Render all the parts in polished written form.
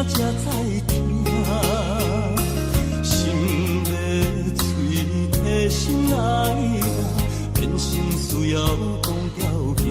才知听，心要嘴替心爱人，变成需要讲条行。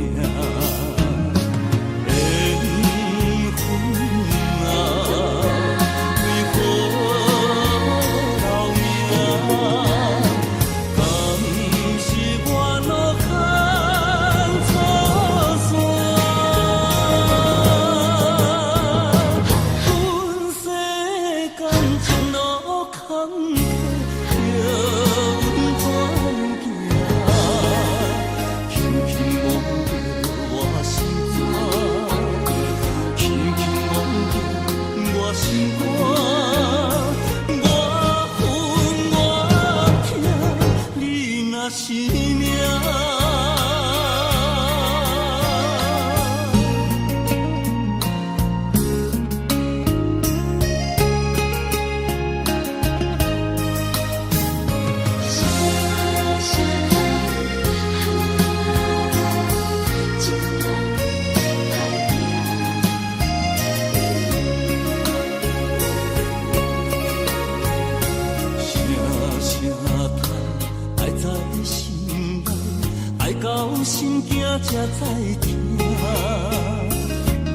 心惊才知听，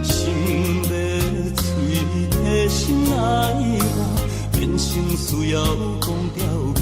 心要嘴替心爱人，变成需要讲条行。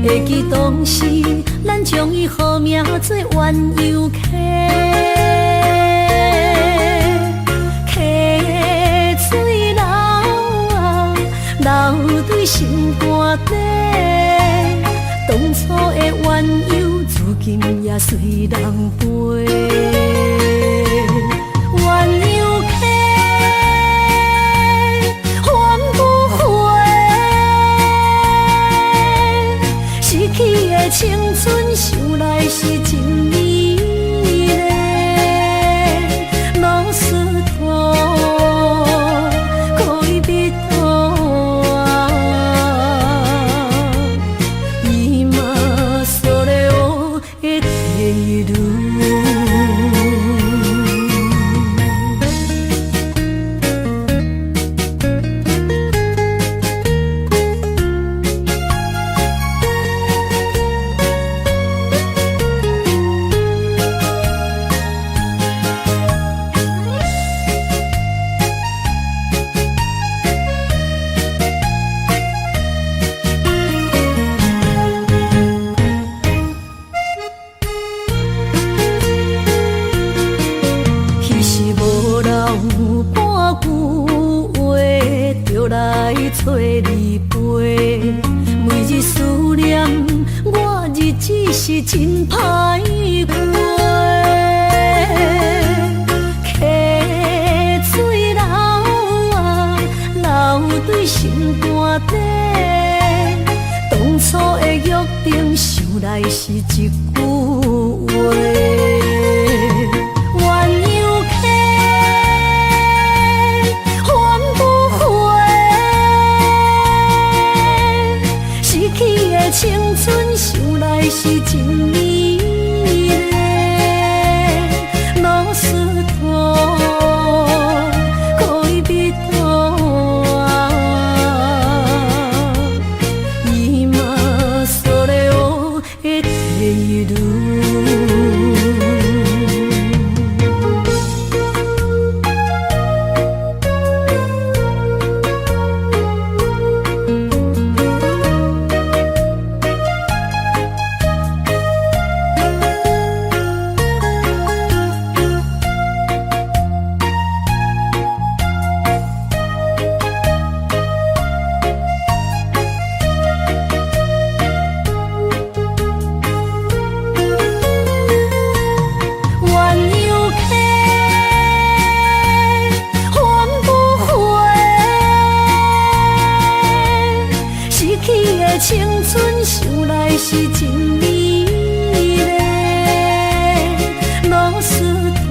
会记当时，咱将伊号名做鸳鸯溪，溪水流啊，流对心肝底。当初的鸳鸯，如今也随人飞。鸳鸯溪，翻不回。逝去的青春，想来是真美丽。老师拖来是一句话。鸳鸯客，换不回，失去的青春想来是真美丽。路丝拖，恋人今それを得ている。青春想来是真美丽，路丝拖，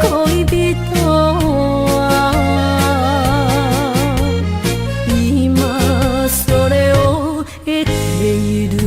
恋人今それを得ている。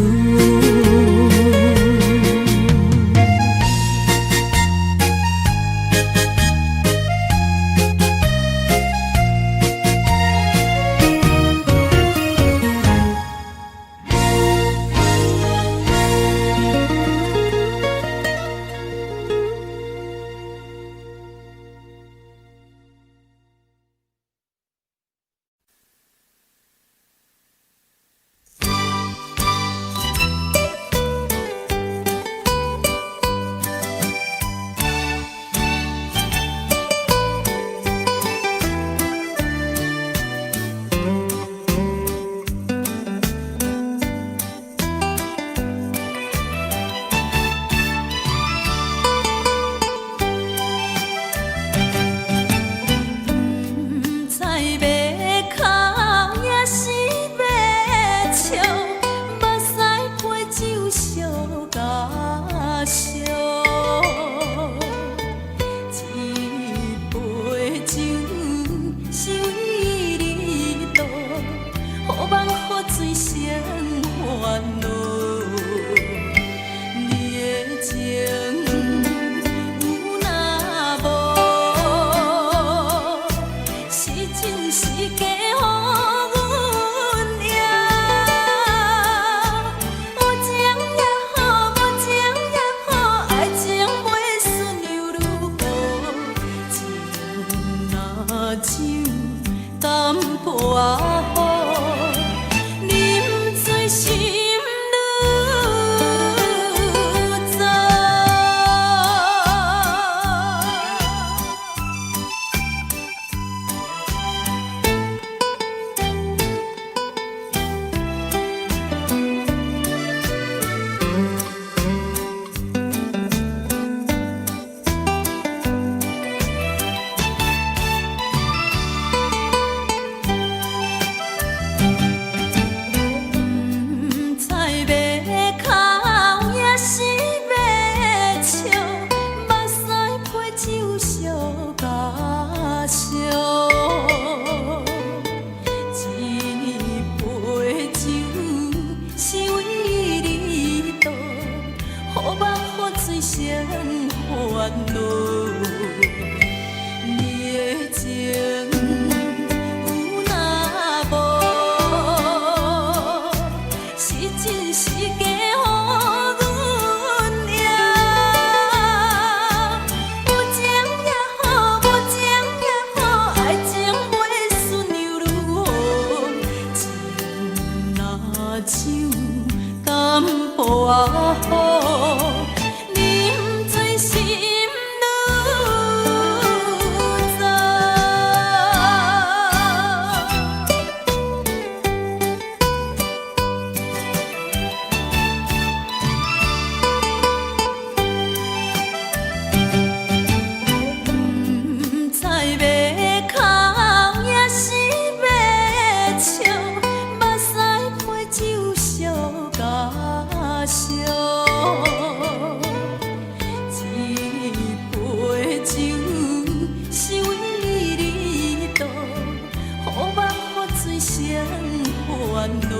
烦恼。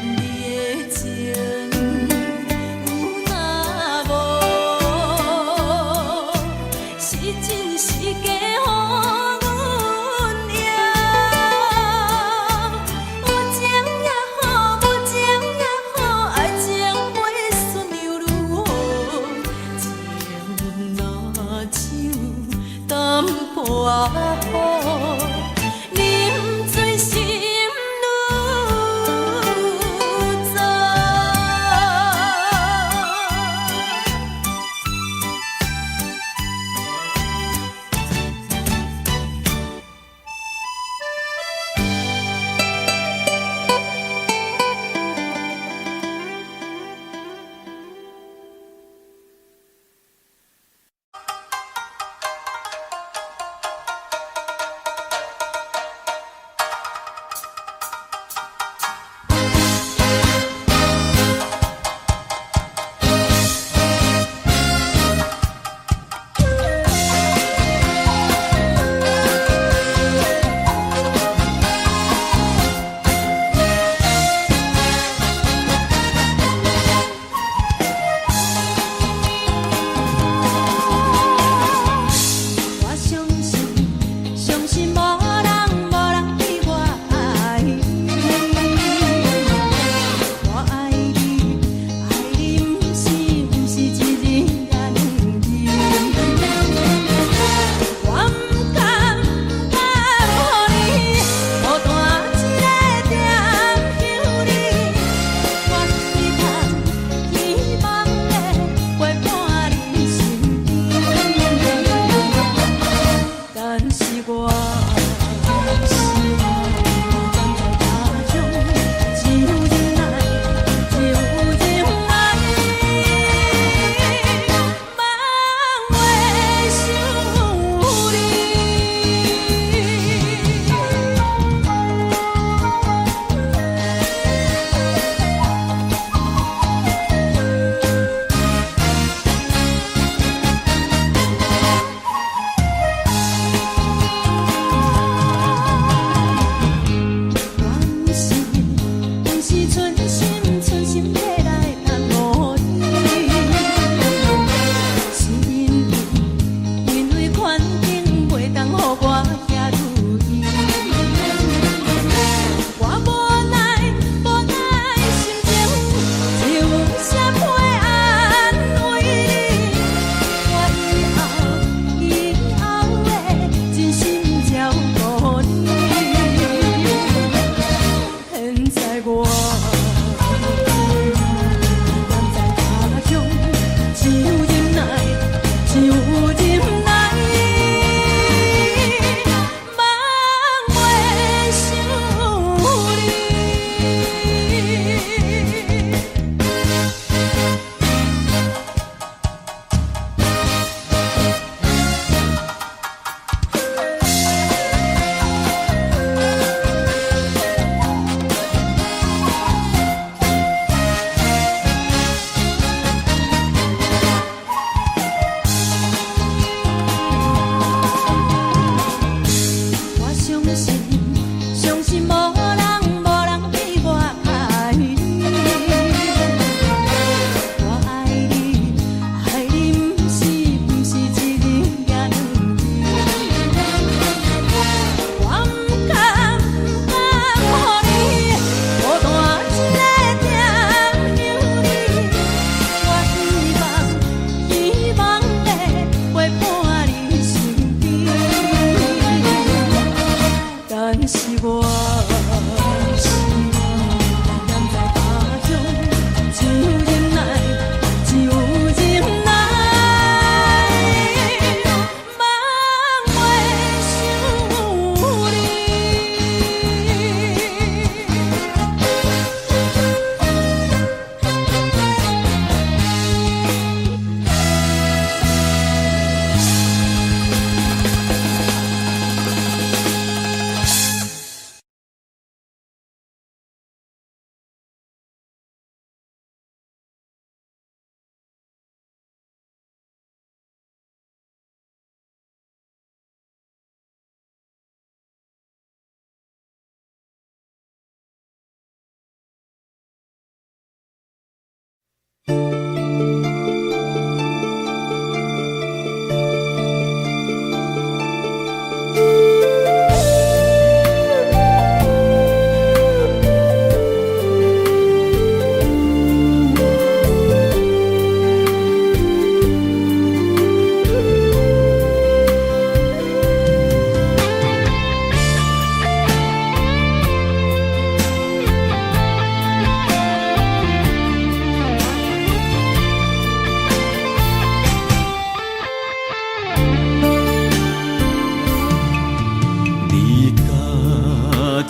你的情有若无，是真是假？我好，啉醉心愈糟。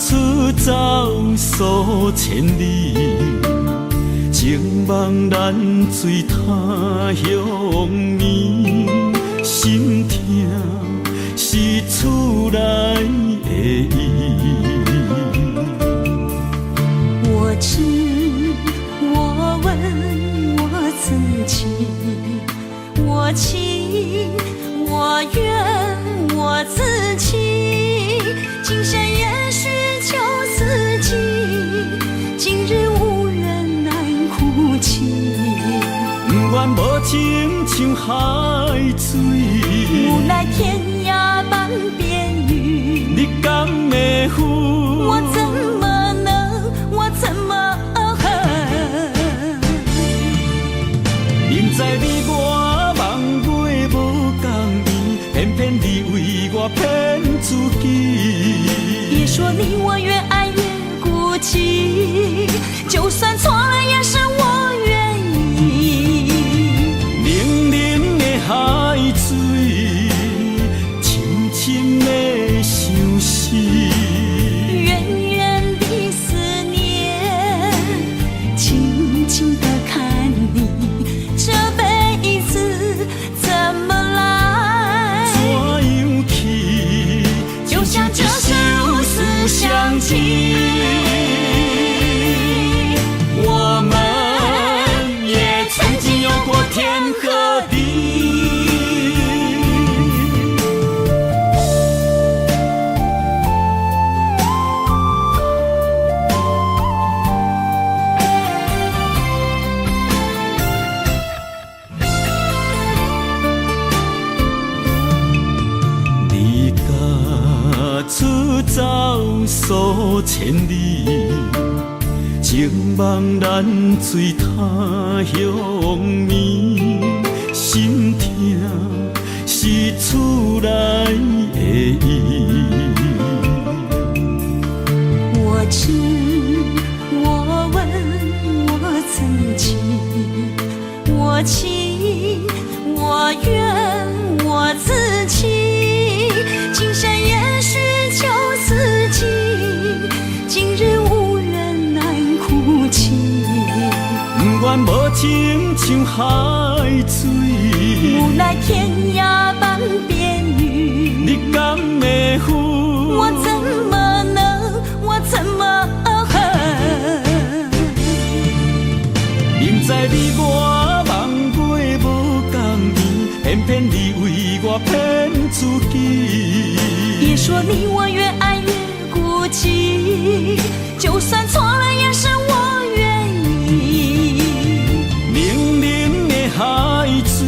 出走数千里，情梦难随他乡眠，心痛是厝内的伊。我知，我问我自己，我情我愿我自欺，今生也许求自己，今日无人难哭泣。不愿无情像海水，无奈天涯半边雨，你敢会负？我怎么能，我怎么恨？明知你我梦袂无共伊，偏偏你为我骗自己。别说你我越爱越孤寂，就算错了也是我愿意。冷冷的海水，深深的相思。远远的思念，静静地看你，这辈子怎么来？怎样去？就像这首思乡情，我们也曾经有过天和地。离家出走数千里，情梦难随他乡眠，心痛是厝内的伊。我知，我问我自己，我情我愿我自欺，今生也许求自己，今日无人难哭泣。不愿无情像海水，无奈天涯半边雨，你敢会负？我怎么能，我怎么恨？明知你我梦袂无共伊，偏偏你为我骗自己。别说你我越爱越孤寂，就算错了也是我愿意。冷冷的海水，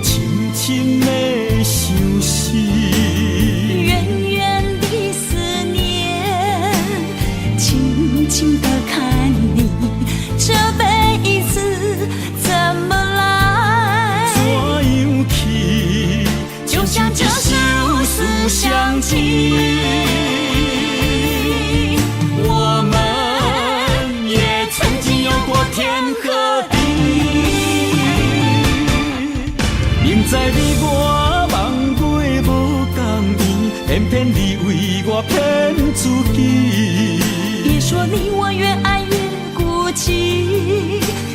深深的相思。远远的思念，静静地看你，这辈子怎么来？怎样去？就像这首思乡情，我们也曾经有过天和地。明知你我梦袂无共伊，偏偏你为我骗自己。别说你我越爱越孤寂，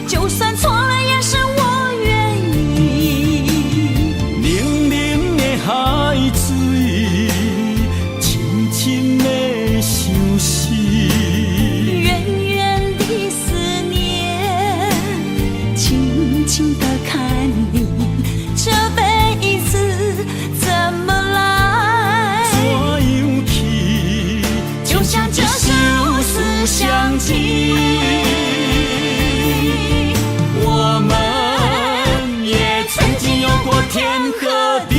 就算错了也是我愿意。冷冷的海水，深深的相思。远远的思念，静静地看你，这辈子怎么来？怎样去？就像这首思乡情，我们也曾经有过天和地。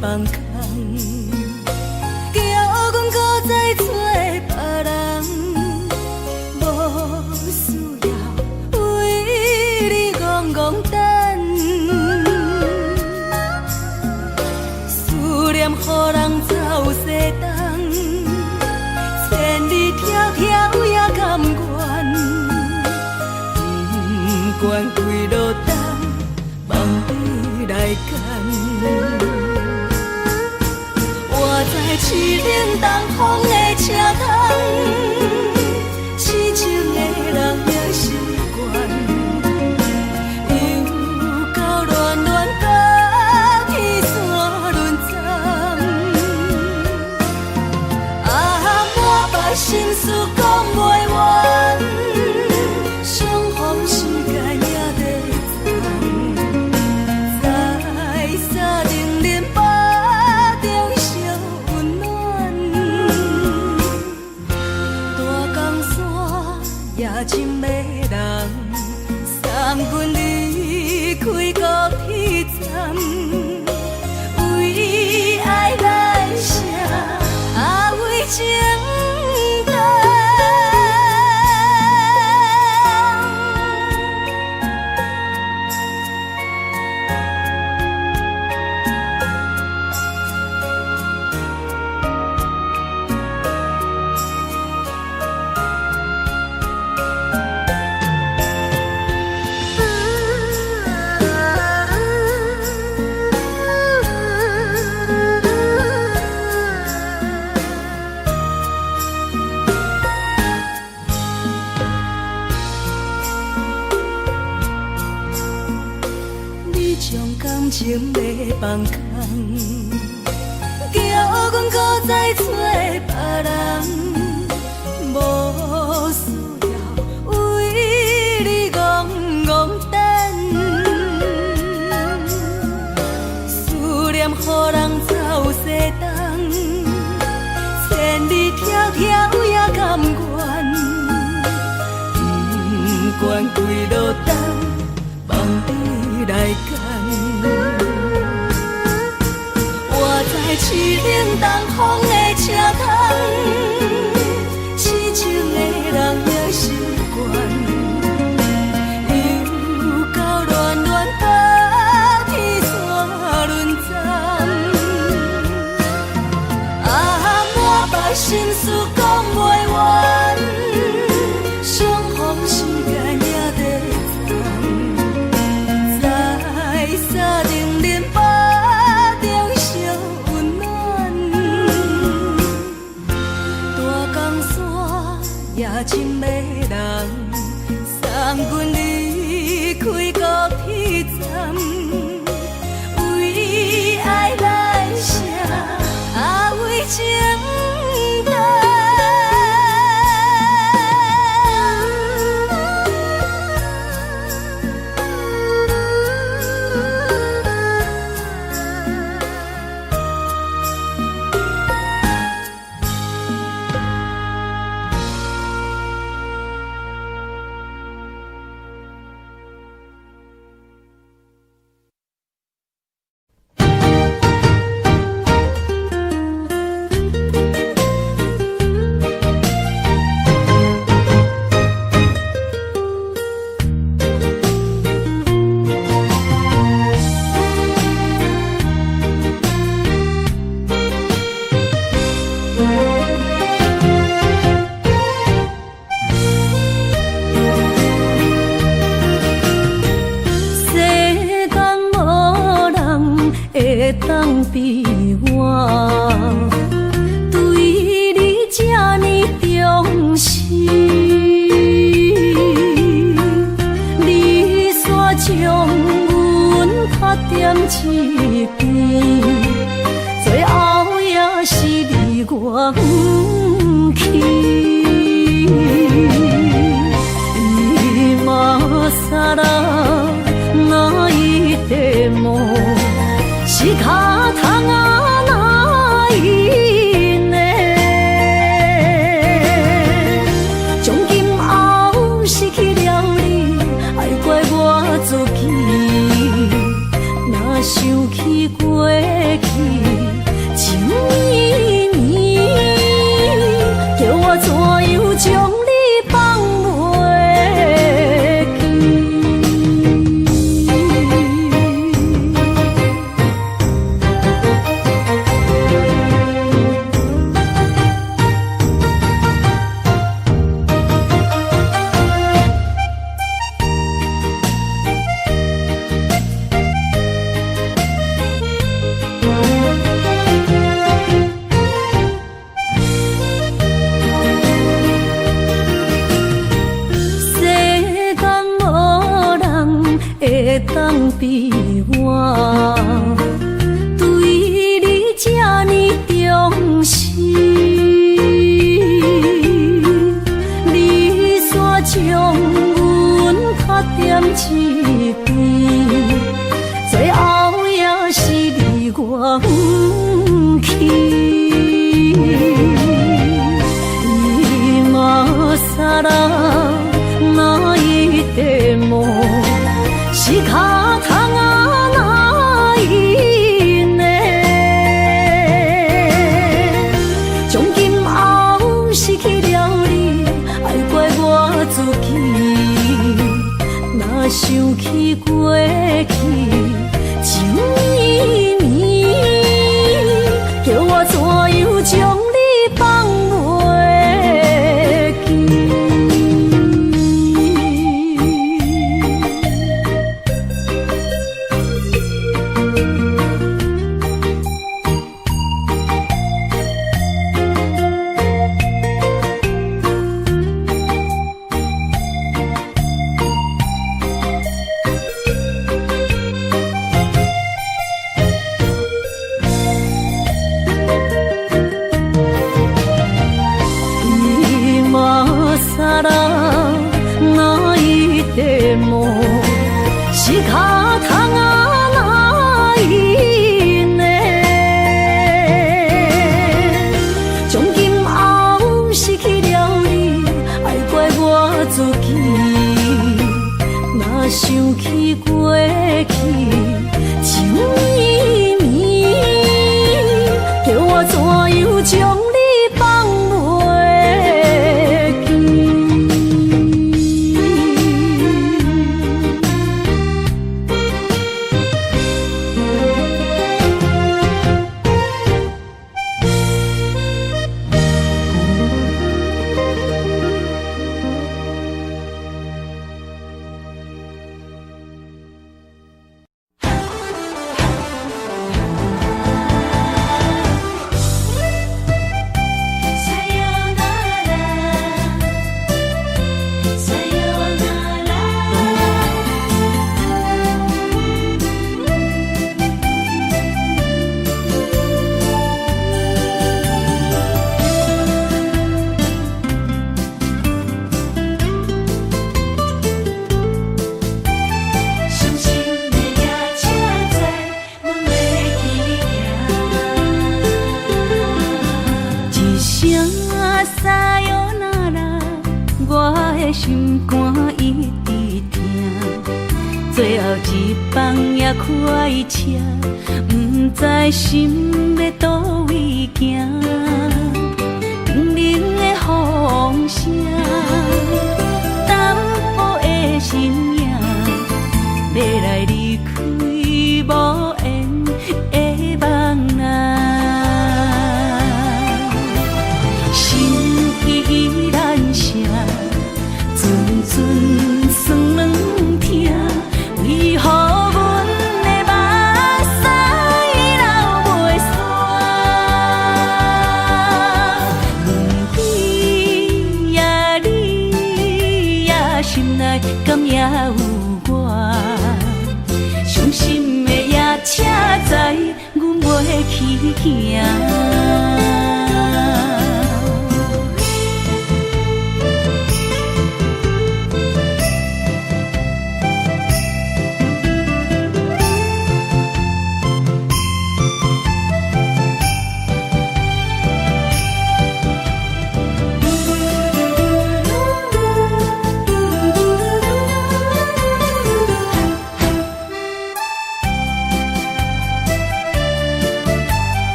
放空，叫阮搁再找别人，无需要为你戆戆等，思念予人走西东，千里迢迢也甘愿，不管几路灯，望你来牵。我在市顶东风的车窗，痴情的人也习惯，又到乱乱甲天山轮站。啊，满腹心事讲袂完，相逢时间也在站，在沙冷冷巴中烧温暖。大江山也真迷人，送阮离开高铁站，为爱来写，啊为情等。感情要放空，叫阮搁再找别人，无需要为你戆戆等，思念予人走西东，千里迢迢也甘愿，不管几路灯，望你来牵。我在市顶东风的车窗，痴情的人也习惯，又到乱乱甲天山轮站。啊，满腹心事讲袂完，相逢时间也在站，在沙冷冷巴中烧温暖。大江山也真迷人，送阮离开高铁站，为爱来写，啊为情等。当比我对你这呢重视，你煞将阮拍点一边，最后也是离我不去。今ら泣いても仕方がないね。从今后失去了你，爱怪我自己，若想起过去。当比我，对你这呢重视，你煞将阮拍点一边，最后也是你我不去。今ら泣いても仕方がないね。从今后失去了你，爱怪我自己。若想起过去，情绵绵，叫我怎样将你放袂记？仕方がないね。从今后失去了你，爱怪我自己。若想起过去，情绵绵，叫我怎样将你放袂记？心肝一直疼，最后一放也开车，不知心要倒位行。冷冷的风声，淡薄的身影，要来离开无缘的梦啊，心依然声。阵酸软疼，为何阮的目屎流袂煞？问你呀，你呀，心内敢也有我？伤心的夜车载，阮袂去行。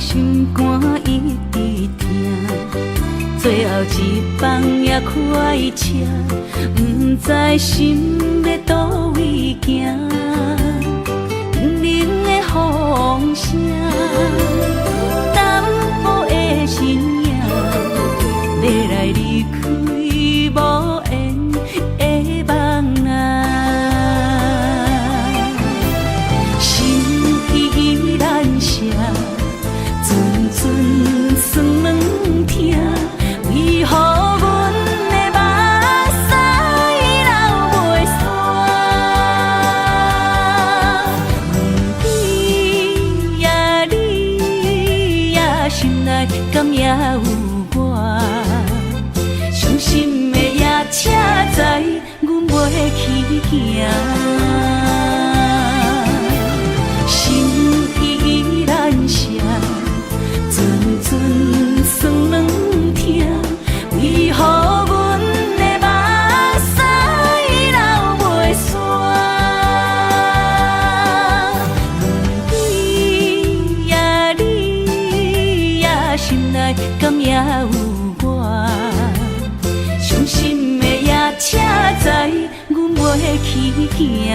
心肝一直疼，最后一放也开车，不知心要倒位行。冷冷的风声，淡薄的身影，要来离开无缘的梦啊，心依然声。阵阵酸软疼，有我。伤心的夜车载，阮袂去行。心依然舍，阵阵酸软痛，为何阮的目屎流袂煞？问你呀，心内敢也有我？伤心的夜车载，阮袂去行。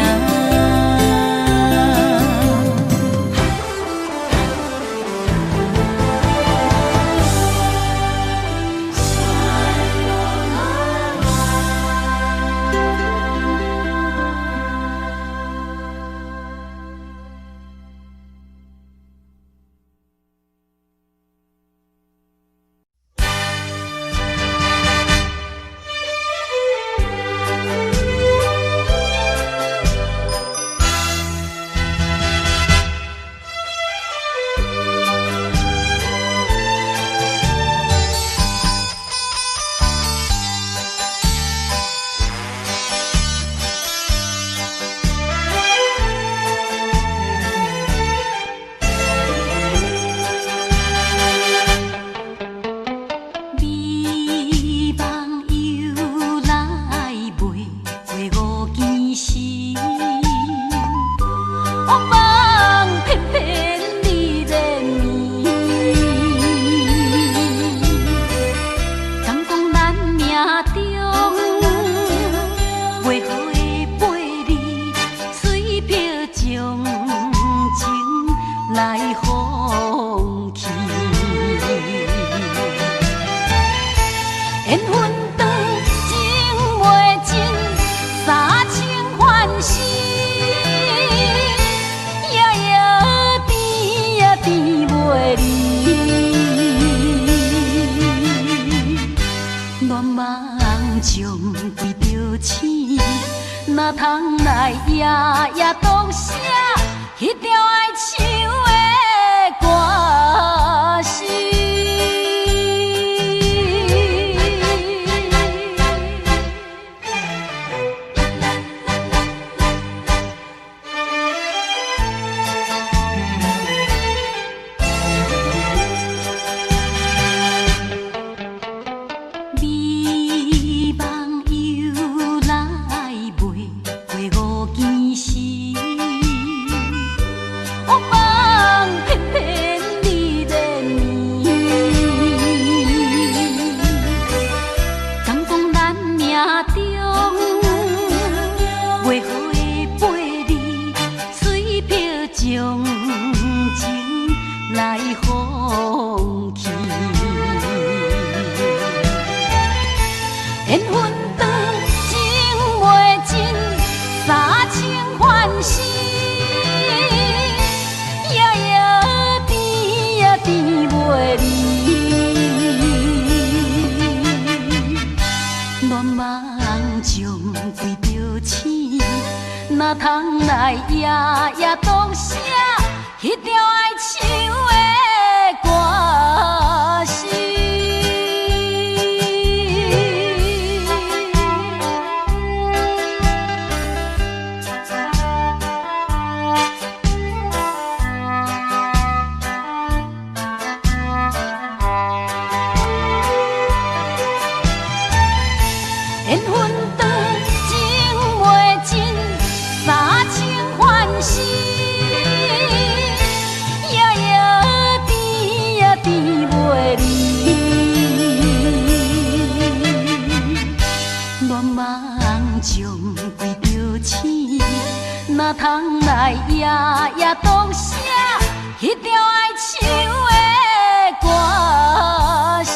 哪通来夜夜当写迄条爱唱的歌词？哪通来夜夜当写迄条爱唱的歌词？缘分长，情袂尽。三情欢喜，夜夜甜呀甜袂离。恋梦将规条星，哪通来夜夜当写迄条爱唱的歌词？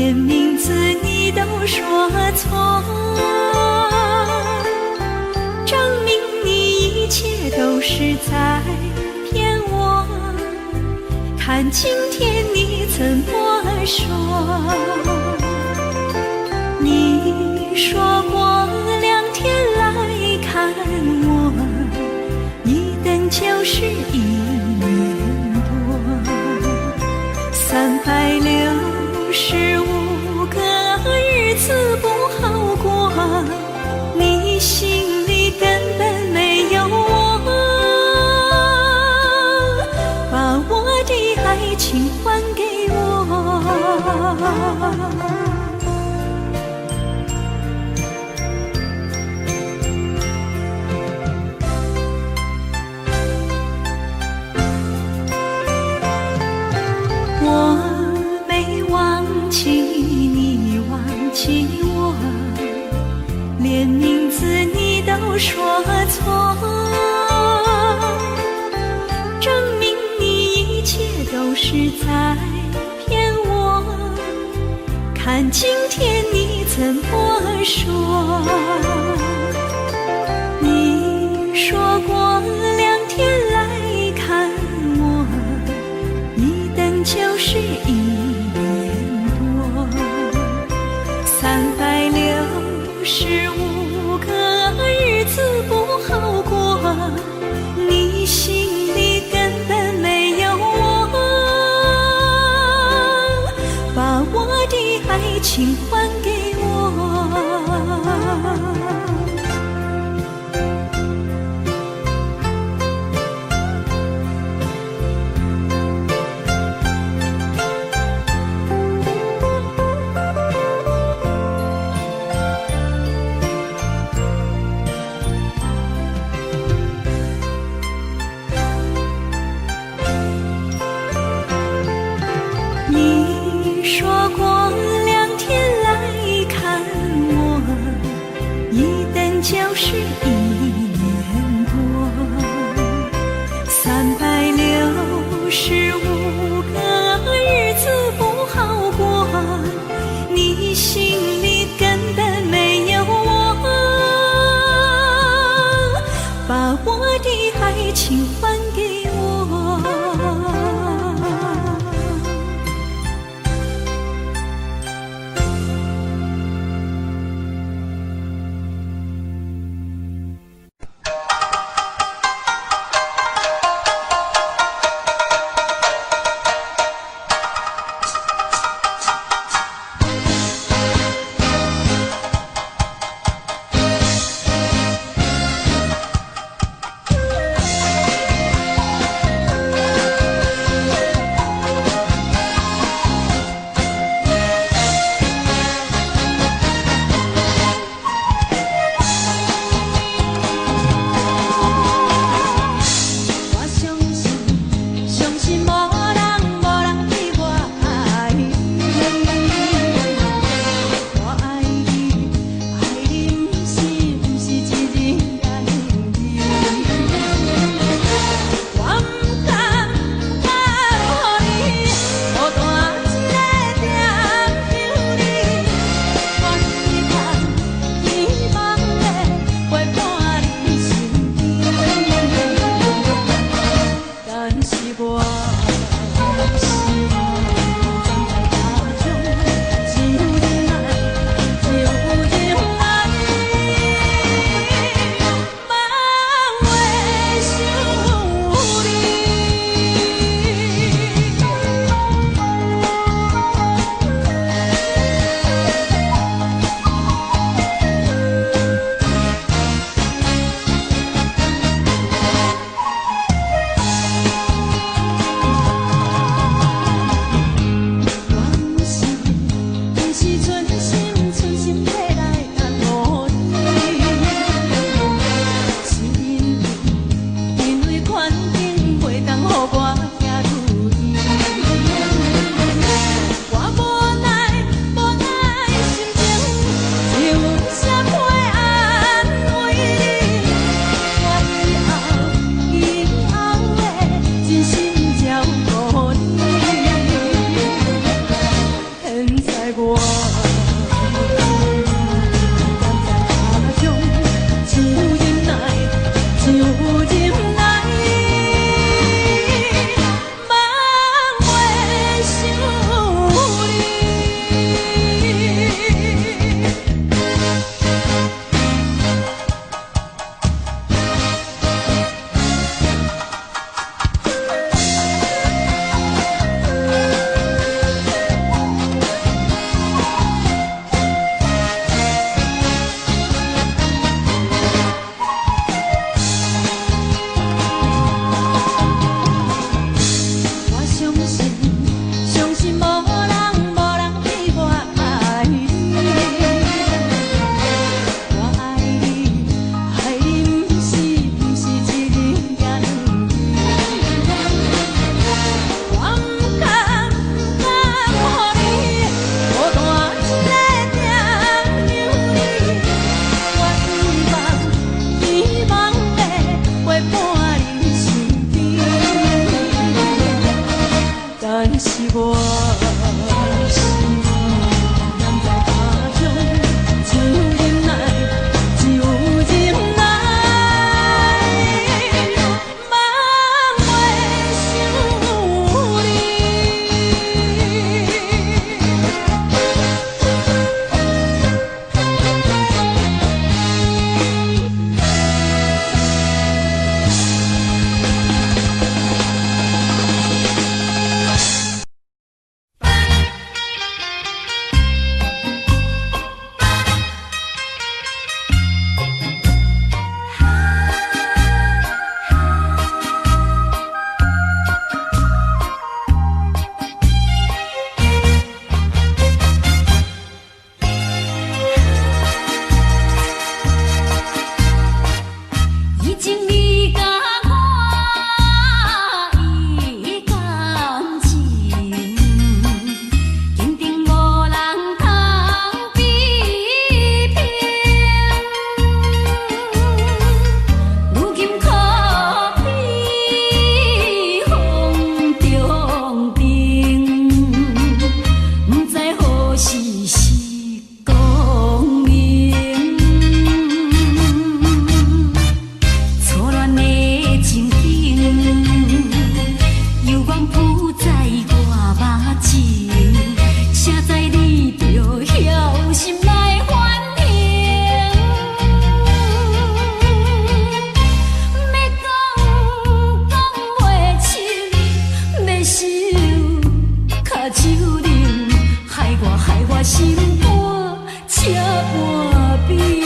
连名字你都说错，证明你一切都是在骗我。看今天你怎么说？你说过2天来看我，一等就是1年多，365个日子不好过，你心里根本没有我，把我的爱情还给我。连名字你都说错，证明你一切都是在骗我。看今天你怎么说？你说过2天来看我，一等就是1年多，365个日子不好过，你心里根本没有我，把我的爱情还给我。你说过2天来看我，一等就是1年多，365个日子不好过，你心里根本没有我，把我的爱情还给我。我心肝车半边。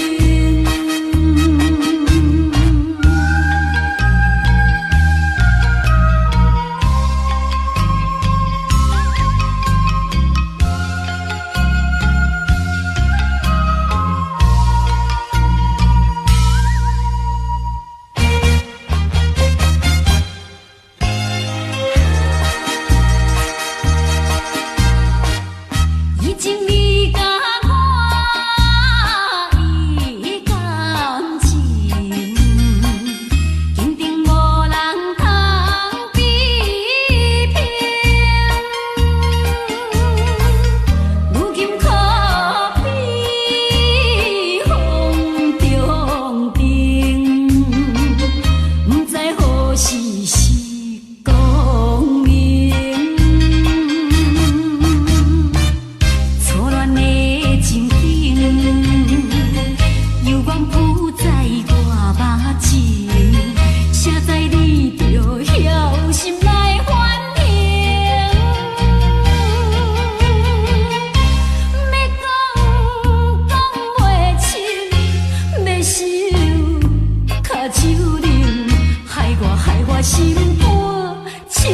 心肝车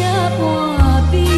半边。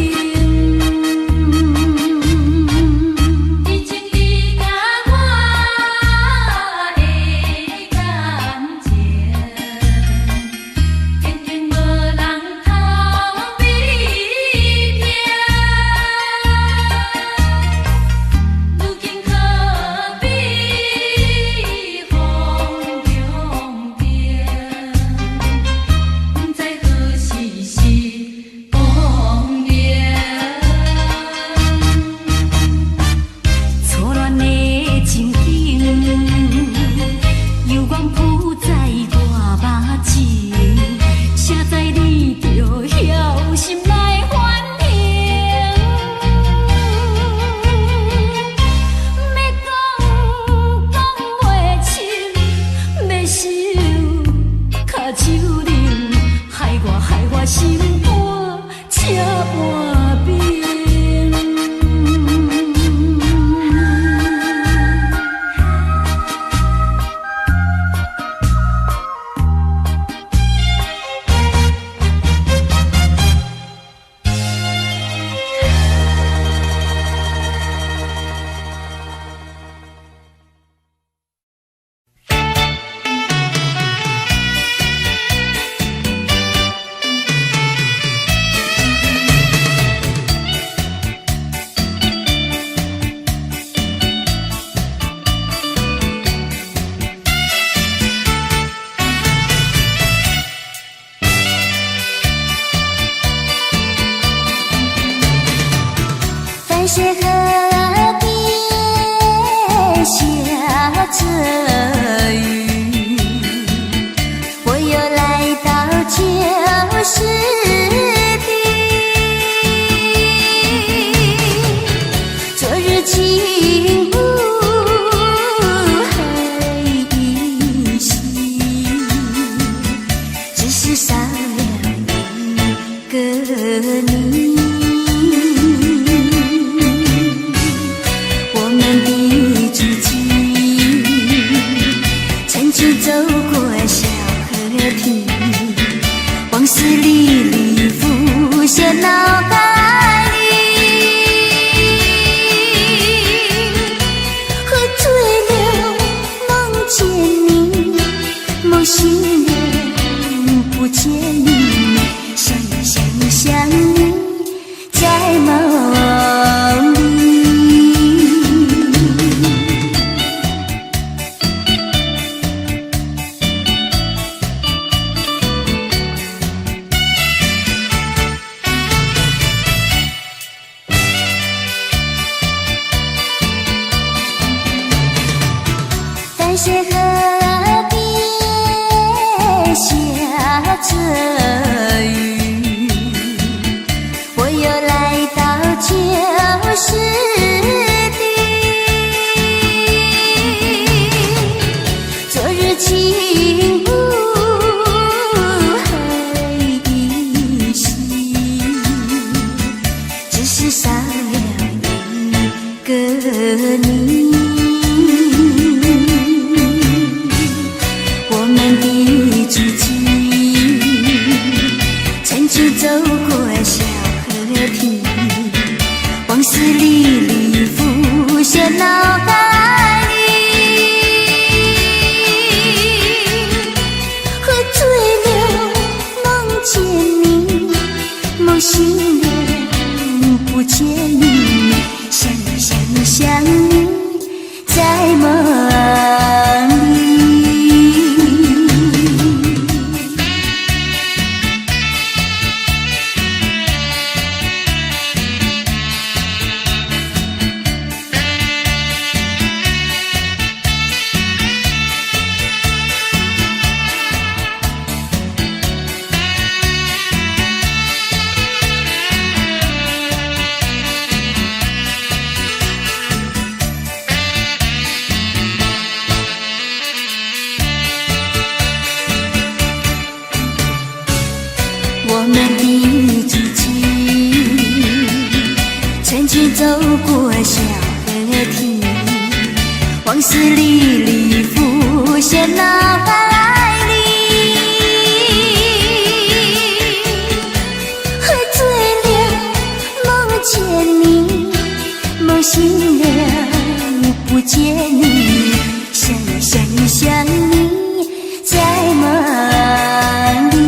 是河边下着雨，我又来到旧时地。昨日情不黑依稀，只是少了一个你。走过小河堤，往事历历浮现脑海里，喝醉了梦见你，梦醒了不见你，想你在梦里。淡水河边下着雨，我又来到旧时地。昨日情不黑依稀，只是少了一个你，我们的足迹曾经走过小河堤，往事历历浮现脑海里，喝醉了梦见你，梦醒了不见你，想你在梦里。我们的足迹曾经走过小河堤，往事历历浮现脑海里，喝醉了梦见你，梦醒了不见你，想你在梦里。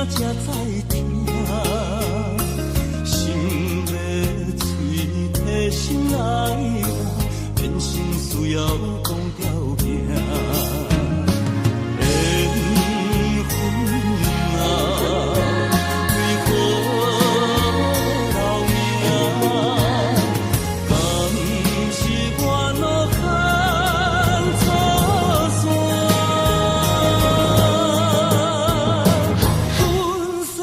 才知听，心要嘴提心来话，变心需要讲条命。缘分啊，为何留名？敢是我路牵错线？阮世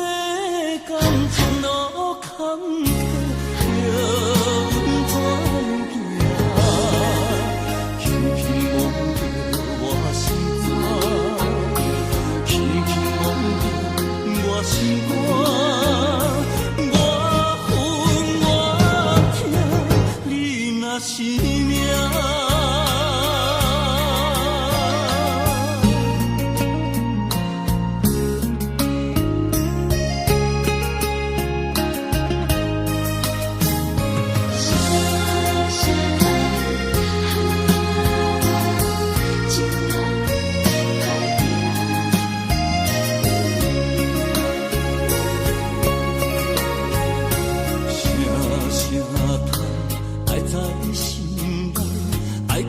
间前路坎坷，叫阮怎行？轻轻摸着我心肝，轻轻摸着我心肝，我恨我痛，你若是命。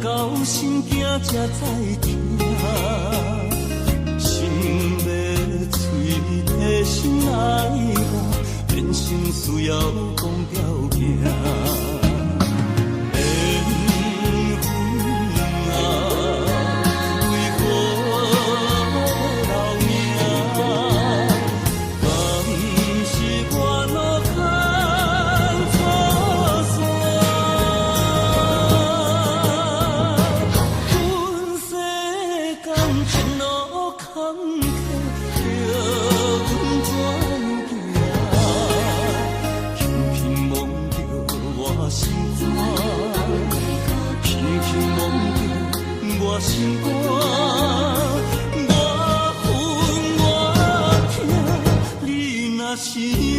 到心惊才知听，心要嘴提心来话，变心需要讲条命。缘分啊，为何留名？敢是我路牵错线？前路坎坷，叫阮怎行？轻轻摸着我心肝，轻轻摸着我心肝，我恨我痛，你若是命。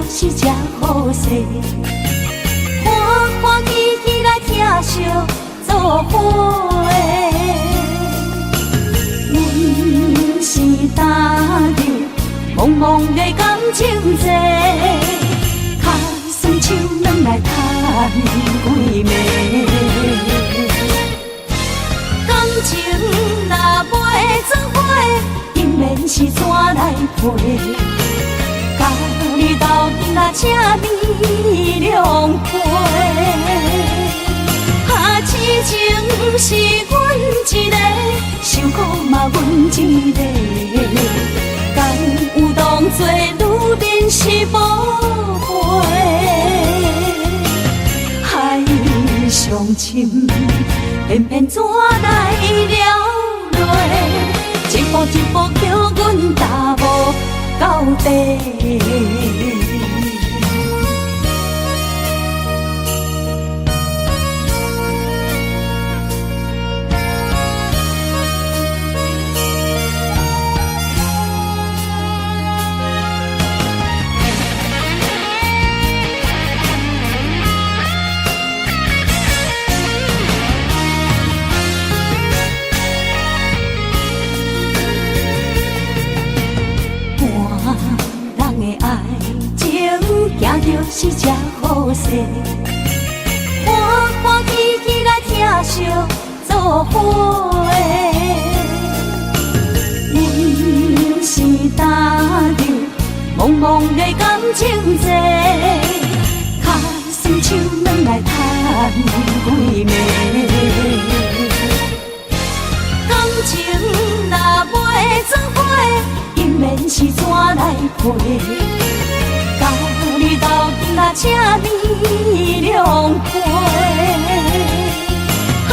是只好势，欢欢喜喜来听相作伙的。阮是踏入茫茫的感情债，脚酸手软来叹几暝。感情若袂做伙，永远是怎来陪？甲你斗阵啊，请你谅配。啊，痴情是阮一个，受苦嘛阮一个，敢有当作女人是宝贝？海上深，偏偏怎来了落？一步一步叫阮踏无到底。行着是这好势，欢欢喜喜来疼惜做伙的。阮是踏着茫茫的感情线，脚酸手软来叹几暝。感情若袂做伙，因免是怎来陪？甲你斗阵啊，请你谅配。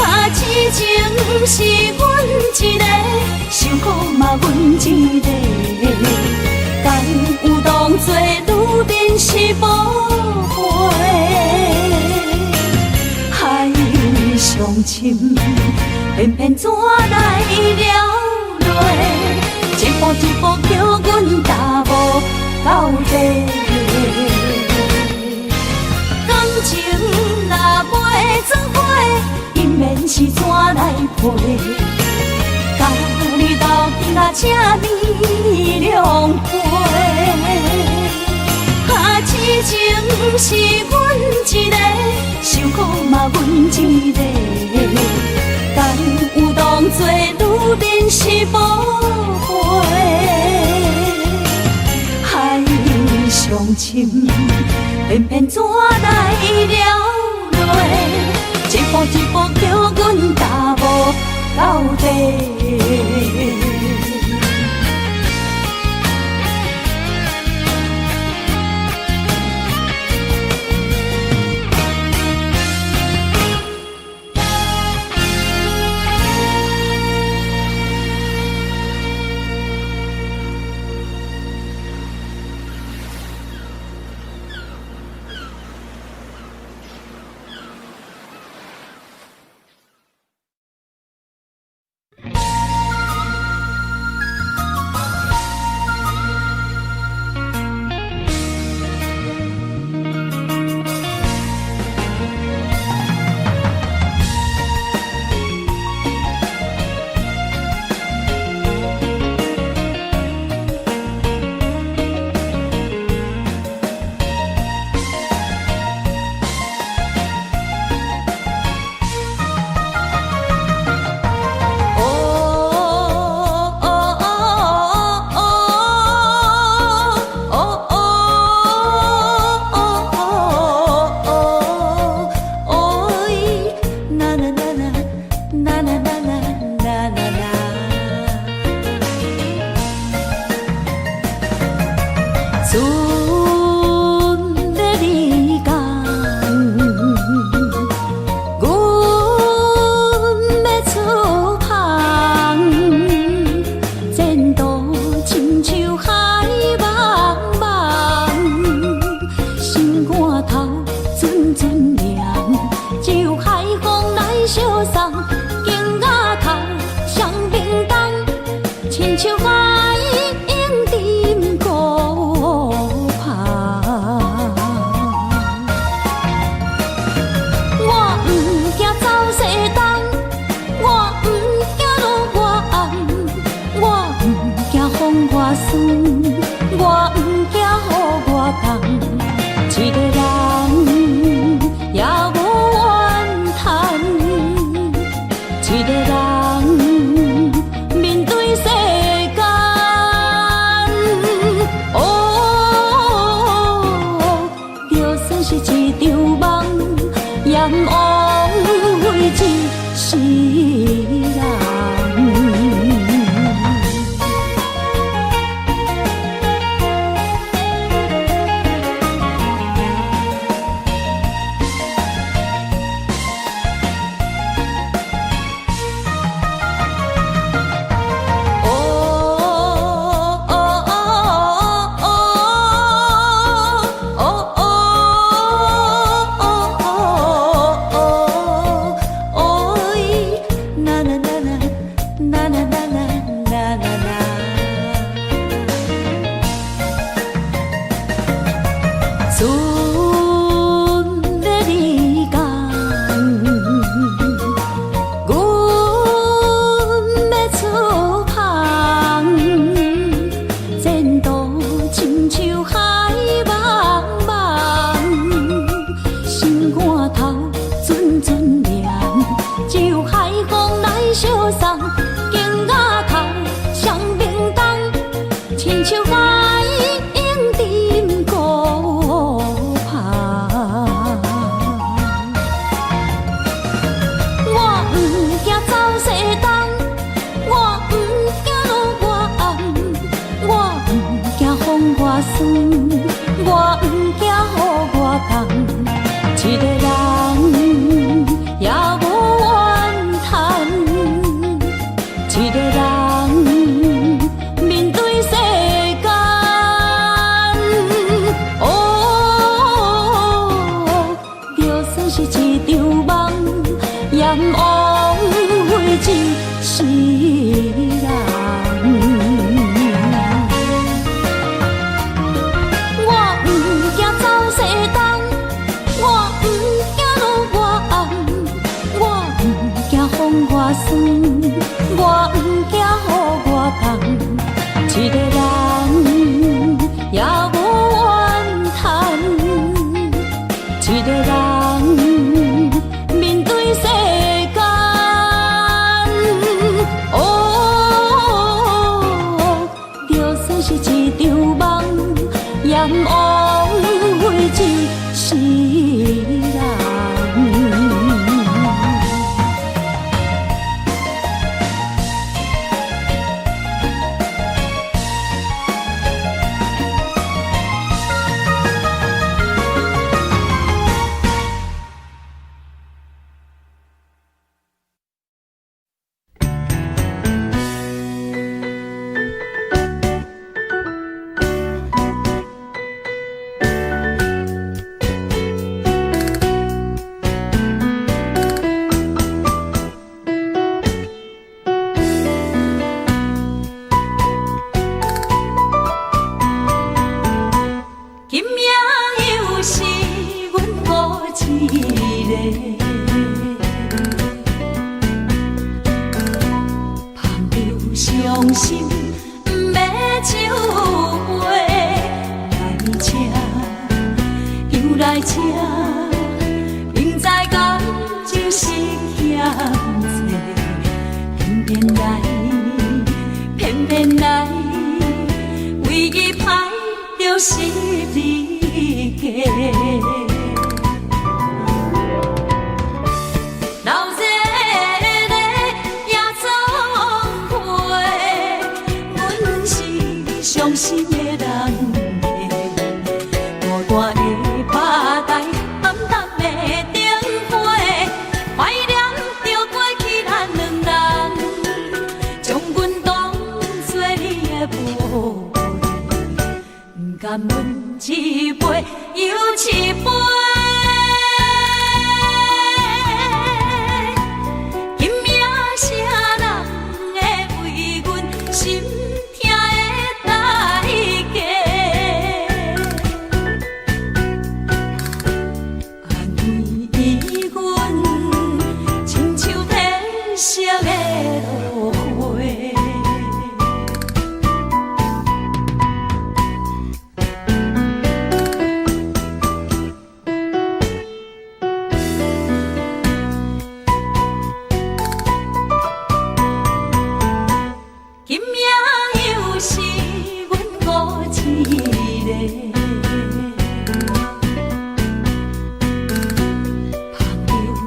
啊，痴情是阮一个，受苦嘛阮一个，敢有当作女人是宝贝？海上深，偏偏怎来了落？一步一步叫阮踏无到底。感情若袂做伙，因免是怎来陪？甲你斗阵啊，请你谅配。啊，痴情是阮一个，受苦嘛阮一个，敢有当作女人是宝贝？海上深，偏偏怎来了落？一步一步叫阮踏无到底。枉费一世人。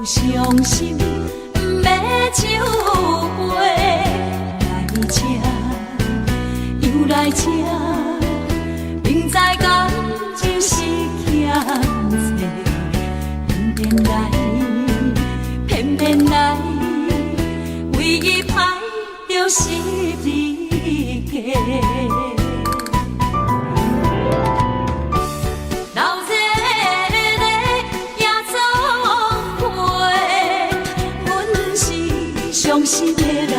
伤心，不要酒杯来吃，又来吃，明知感情是欠债，偏偏来，唯一歹就是你家。伤心的人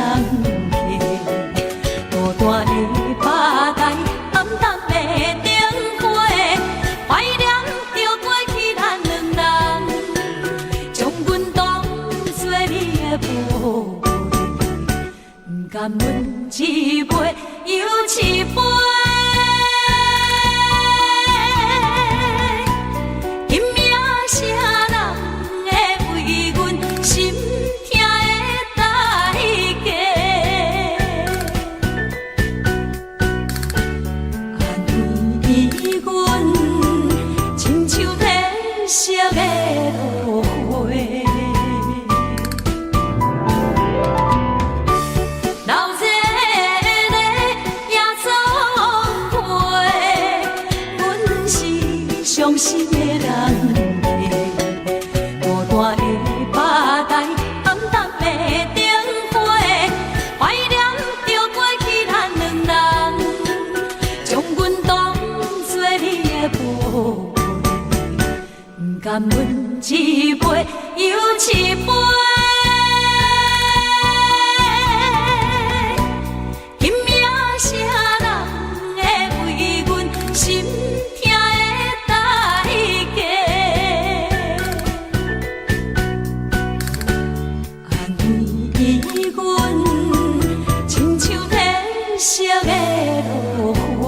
客，孤单的吧台，暗淡的灯火，怀念着过去咱两人，将阮当作你的宝贝，不甘阮一杯又一杯。今夜啥人会为阮心？色的落花，流热的夜总会，阮是伤心的人客，孤单的吧台，暗淡的灯火，怀念着过去咱两人，将阮当作你的宝。甘阮一杯又一杯，今夜啥人会为阮心痛的代价？安慰阮，亲像褪色的落花。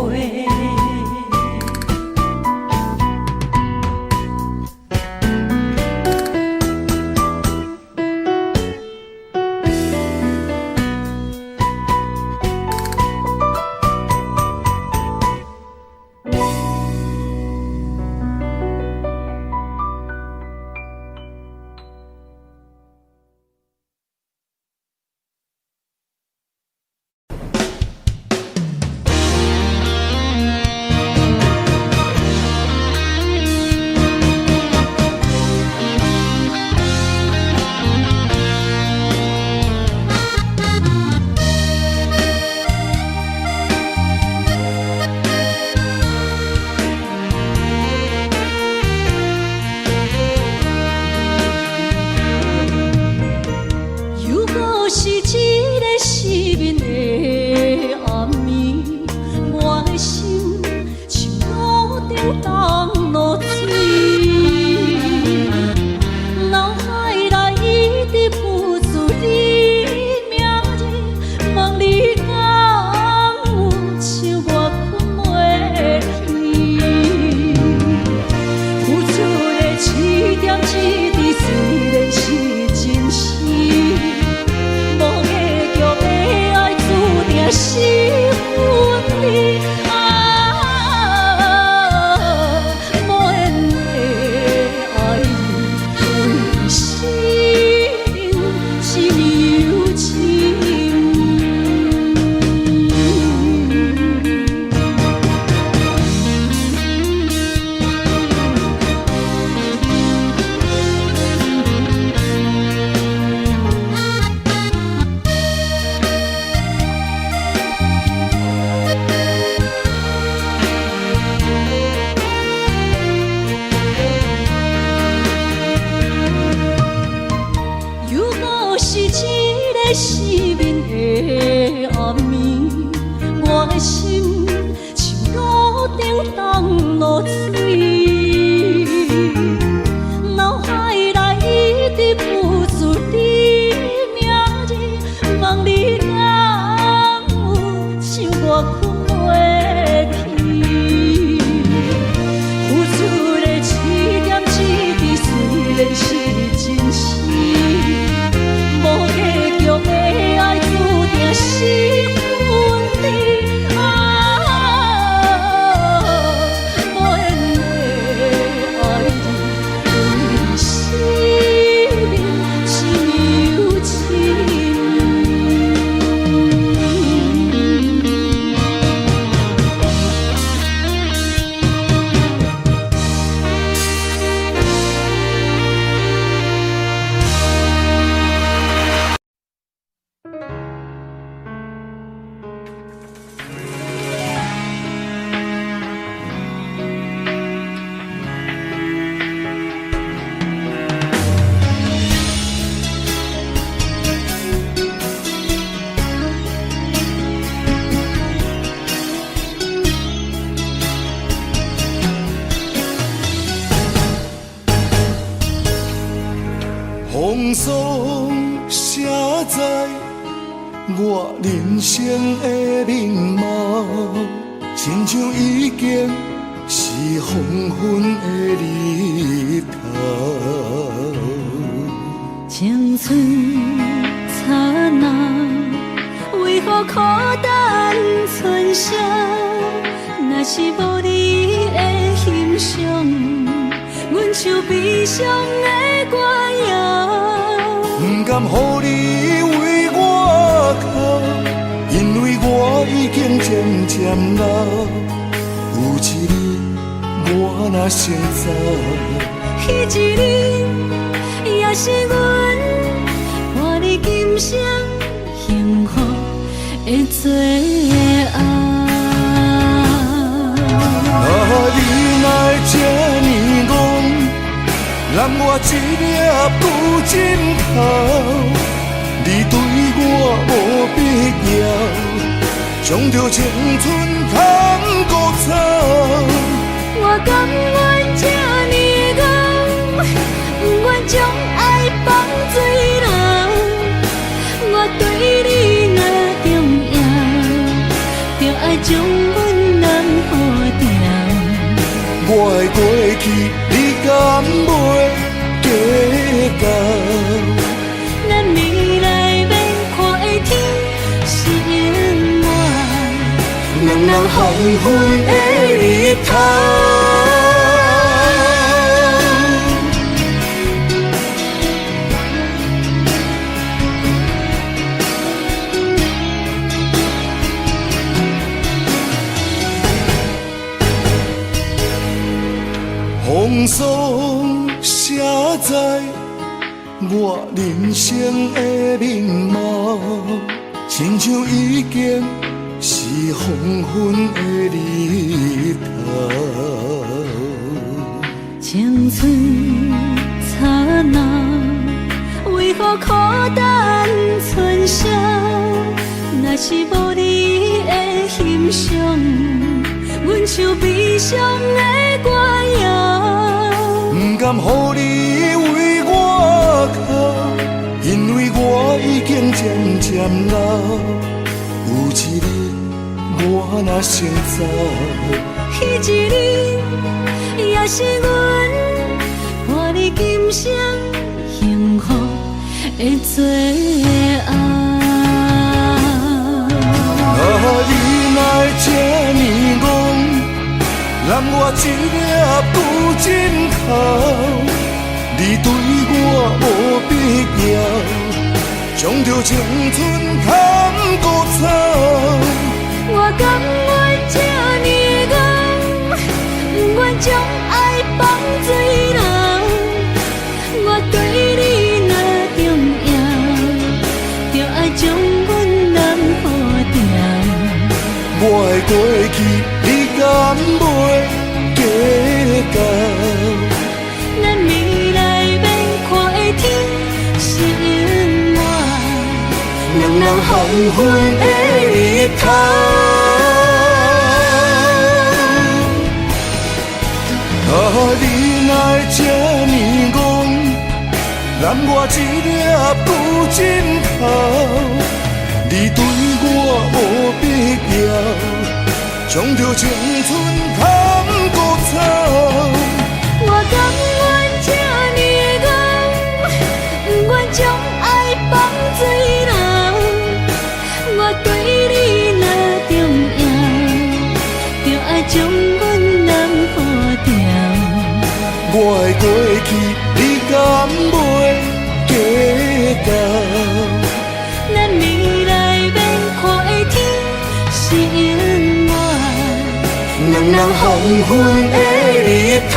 无结局的爱注定是分离。风霜写在我人生的面貌，亲像已经是黄昏的日头。青春刹那，为何孤单存剩？若是无你的欣赏，阮像悲伤的歌谣。不甘予你为我哭，因为我已经渐渐老。有一日我若先走，彼一日也是阮伴你今生幸福的最后。你哪会这呢戆，揽我一粒不枕头。你对我无必要，将着青春通孤草。我甘愿这呢戆，不愿将爱放水流。我对你若重要，就爱将阮人付掉。我的过去，你敢袂计较？咱未来免看的天是永远，两人黄昏的日头。风霜写在我人生的面貌，亲像已经是黄昏的日头。青春刹那，为何孤单存剩？若是无你的欣赏，阮像悲伤的歌谣。不甘予你为我哭，因为我已经渐渐老。有一日我若先走，彼一日也是阮伴你今生幸福的最后。你哪会这呢戆，揽我一粒不枕头。你对我无必要，将着青春通孤草。我甘愿这呢戆，不愿将爱放水流。我对你若重要，就爱将阮人付掉。我的过去，你敢袂计较？咱未来免看的天是永远，两人黄昏的日头。你哪会这呢戆，揽我一粒不枕头。你对我无必要，将着青春通孤草。我甘愿这呢戆，不愿将爱放水流。我对你若重要，就爱将阮人付掉。我的过去，你敢袂计较？咱未来免看的天是永远，两人黄昏的日头。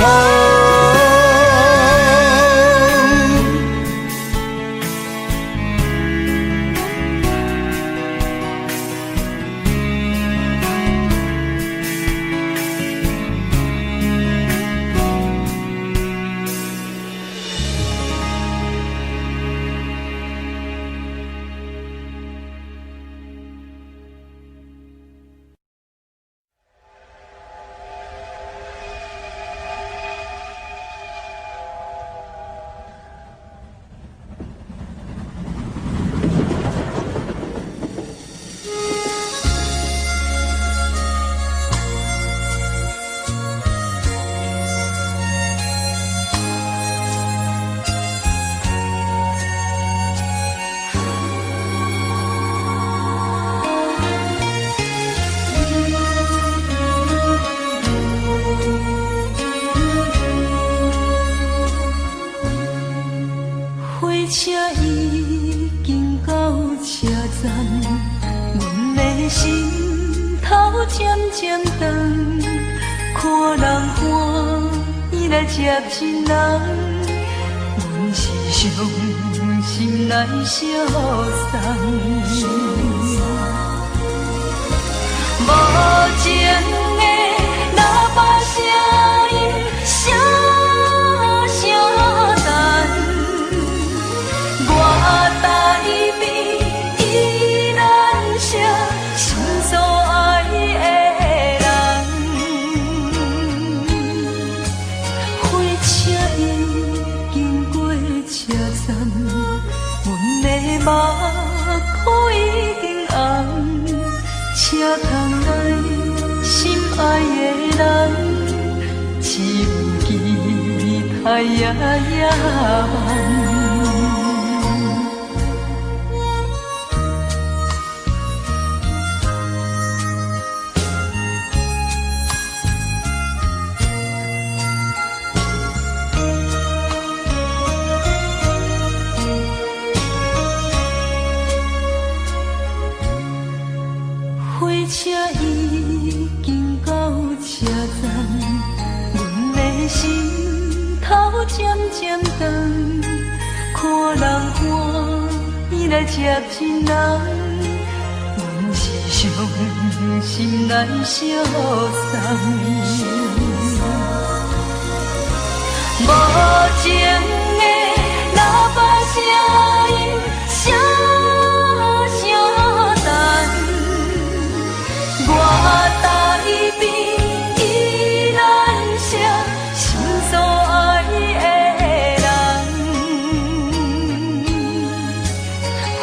已经到车站，阮的心头渐渐长，看人欢喜来接亲人，阮是伤心来相送。无情的喇叭声音，声声等。我台边依然是心所爱的人，火车已经过车站，阮的目眶已经红，车窗内心爱的人，只有期待夜夜梦。火车已经到车站，阮的心头渐渐长，看人欢喜来接亲人，阮是伤心来相送。无情的喇叭声音，声声等。我台边依然是心所爱的人，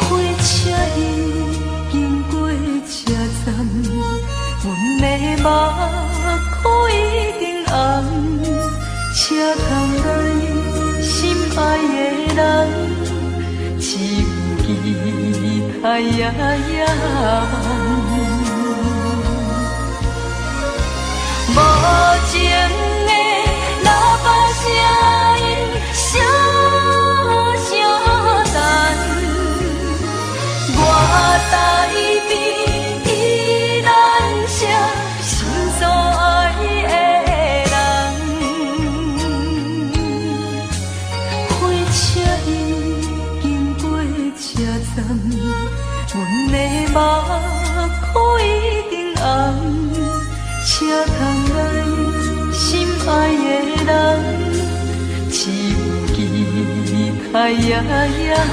火车已经过车站，阮的目眶已经红，车窗内心爱的人，只有期待夜夜梦。无情的喇叭声音，声声等。我台边依然是心所爱的人，火车已经过车站，阮的目眶已经红。车窗内心爱的人，只有期待夜夜梦。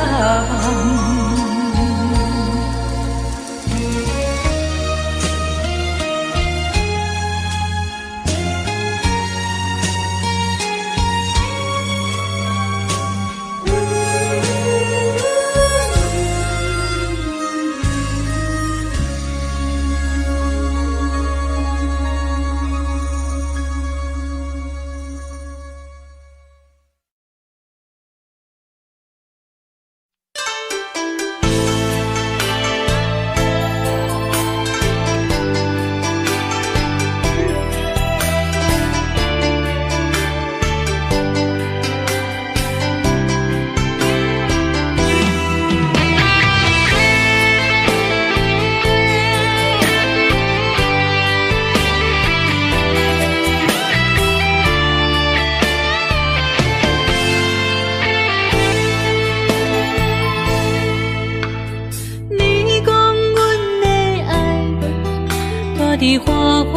伫花花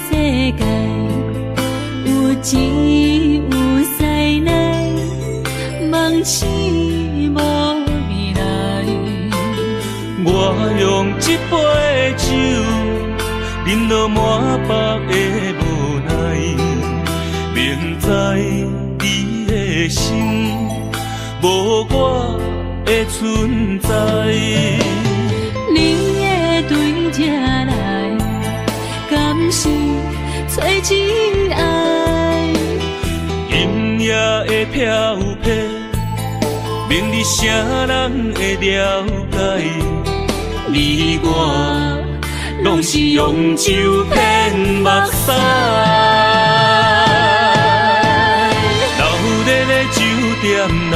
世界，有钱有势来，梦醒无未来。我用一杯酒，饮落满腹的无奈，明知你的心无我的存在。你的对这来，敢是找真爱？音乐的飘飘，明日啥人会了解？你我拢是用酒骗目屎，流热的酒店内，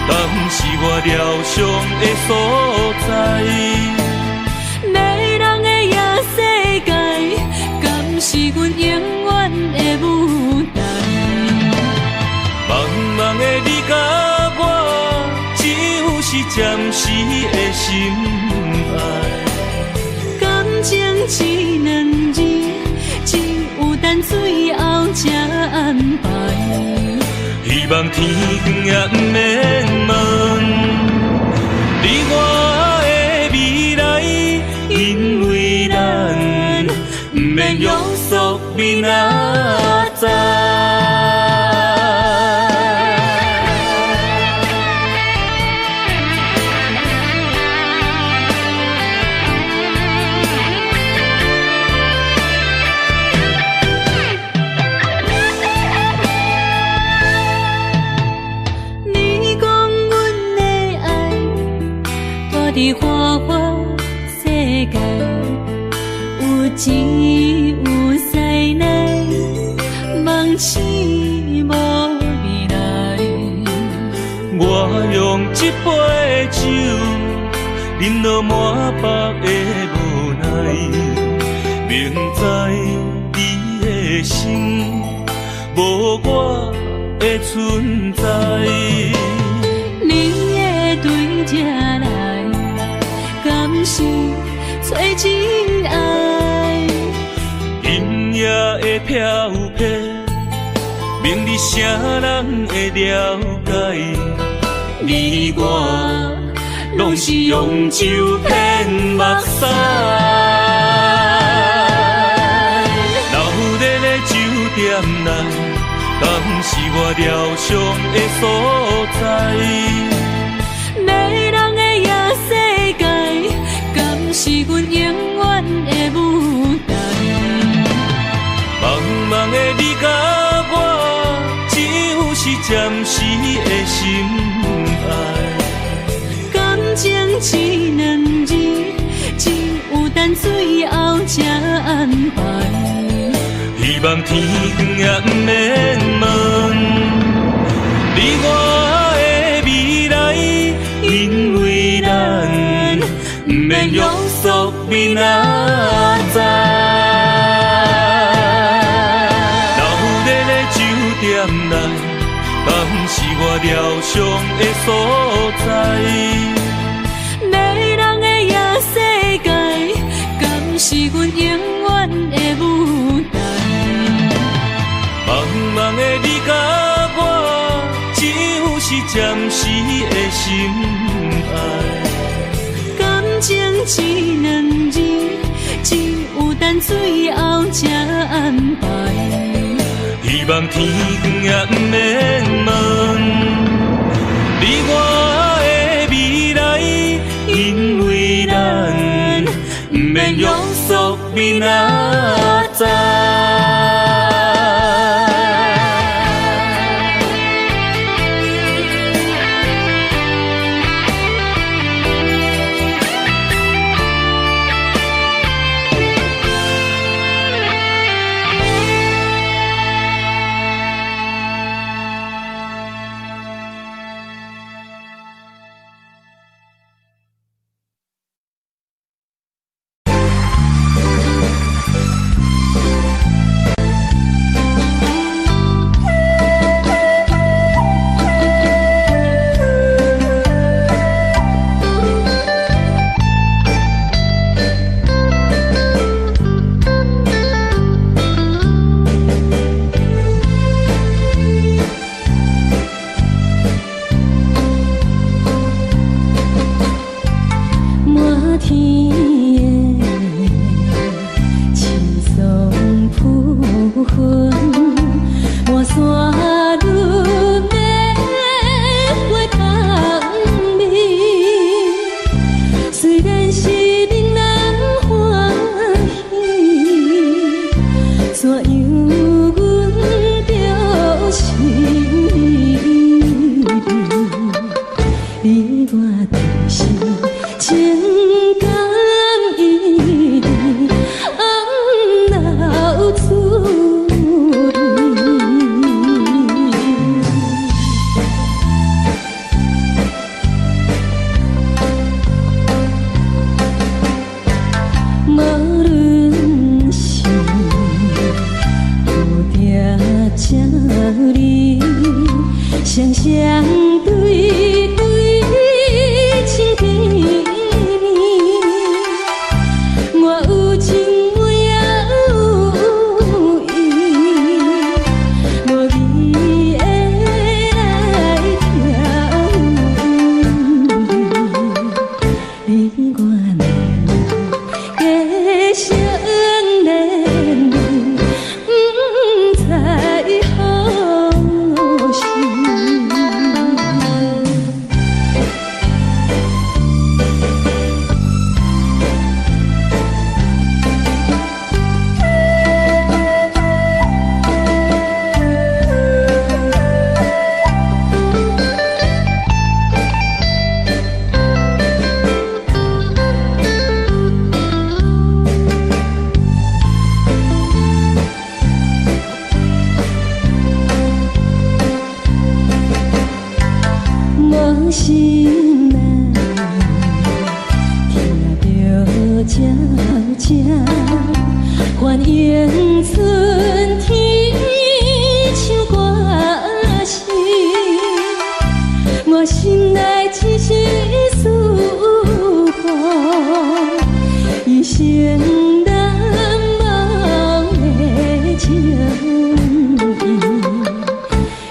敢是我疗伤的所在？迷人的夜世界，敢是阮永远的舞台？茫茫的你甲我，只有是暂时的心爱。感情一两字，只有等最后才安排。希望天光也不免问你我的未来，因为咱不免约束明仔载。伫花花世界，有钱有势来，梦醒无未来。我用一杯酒，饮落满腹的无奈，明知你的心无我的存在。你的对这来，敢是找真爱？音乐的飘飘，明日谁人会了解？你我拢是用酒骗目屎，留在了酒店内，敢是我疗伤的所在？迷人的夜世界，敢是阮永远的舞台？茫茫的你甲我，只有是暂时的心爱。感情一两字，只有等最后才安排。希望天光也不免问你我的未来，因为咱不免约束明仔载。留在了酒店内，敢是我疗伤的所在？迷人的夜世界，敢是阮永远的舞台？茫茫的你甲我，只有是暂时的心爱。感情一两字，只有等最后才安排。希望天光也不免问你我的未来，因为咱不免约束明仔载。心内，听着渐渐繁衍春天像歌声，我心内一丝思慕，一生难忘的情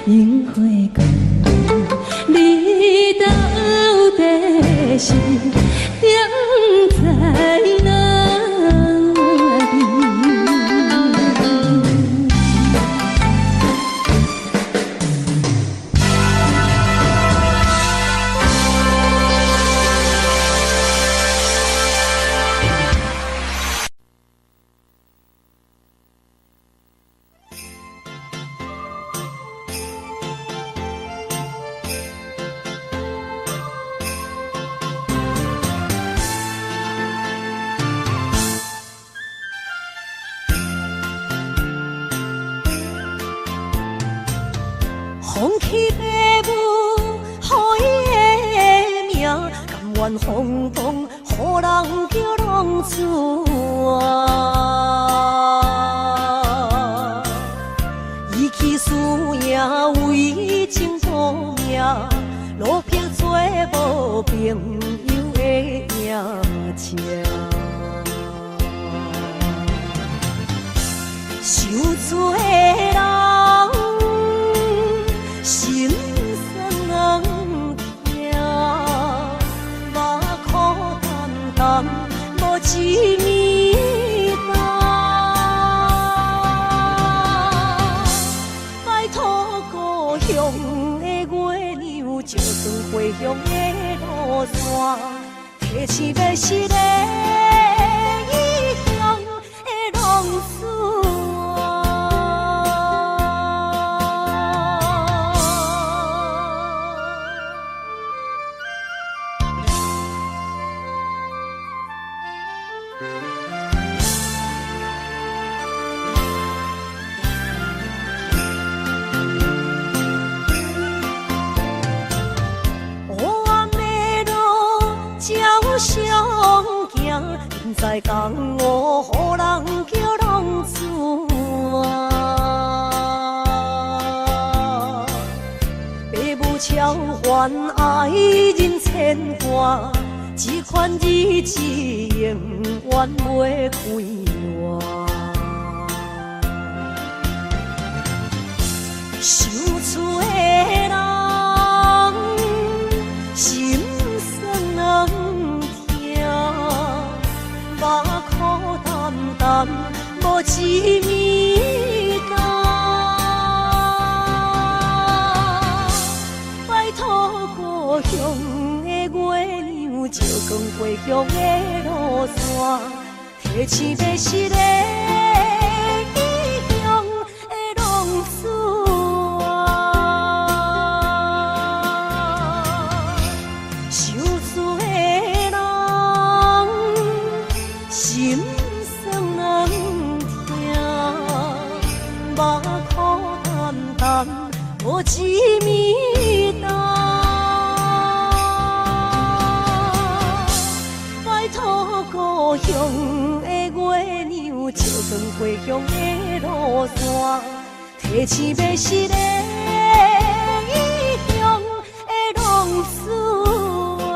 意，樱花讲你到底是踮在哪里？风起白雾，予伊的名，甘愿风动，予人叫浪子啊。伊去输赢，为情赌命，路撇做无朋友的名声。受罪的人。心酸人听，目眶淡淡，无一面红。拜托故乡的月亮，照光回乡的路线，提醒要是个异乡的浪子。相行，现在江湖，予人叫浪子啊。父母超凡，爱人千般，这款日子永远袂开换。受厝的人，心酸人。目眶淡淡，无一面红。拜托故乡的月亮，照光回乡的路线，提醒要是个异乡的浪子啊。受罪的人。心酸人听，目眶淡淡，无一面红。拜托故乡的月亮，照光回乡的路线，提醒要是个异乡的浪子啊。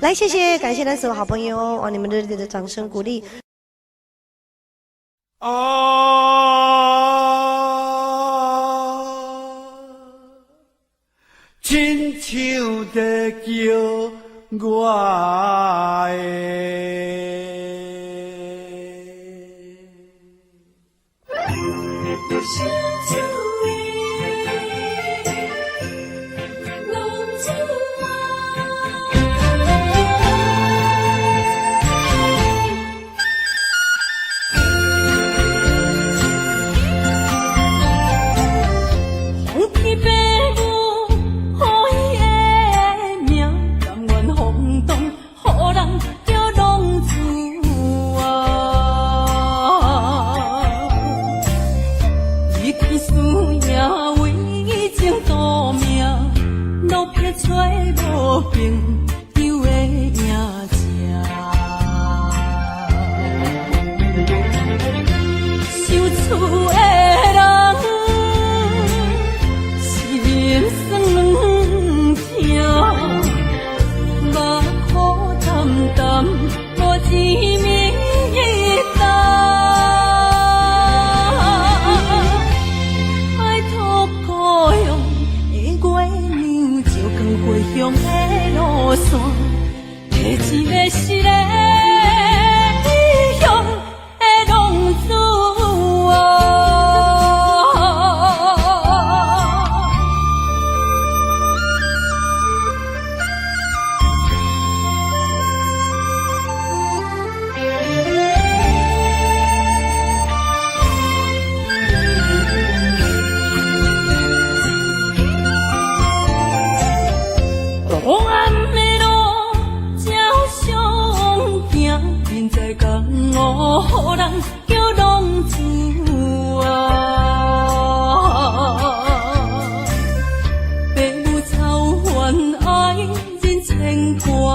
来，谢谢，感谢咱所有好朋友哦，你们热烈的掌声鼓励。亲像在叫我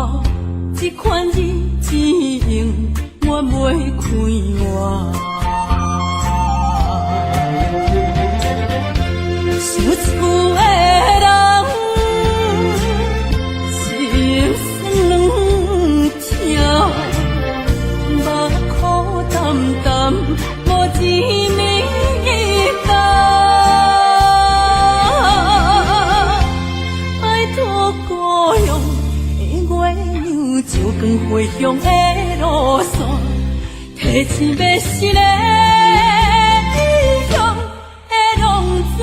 后，这款日子用我袂开换。想厝的人，心酸两条，目苦淡淡，无滋味甘。拜托故乡的月亮，照光回乡的路线，提醒要是个异乡的浪子。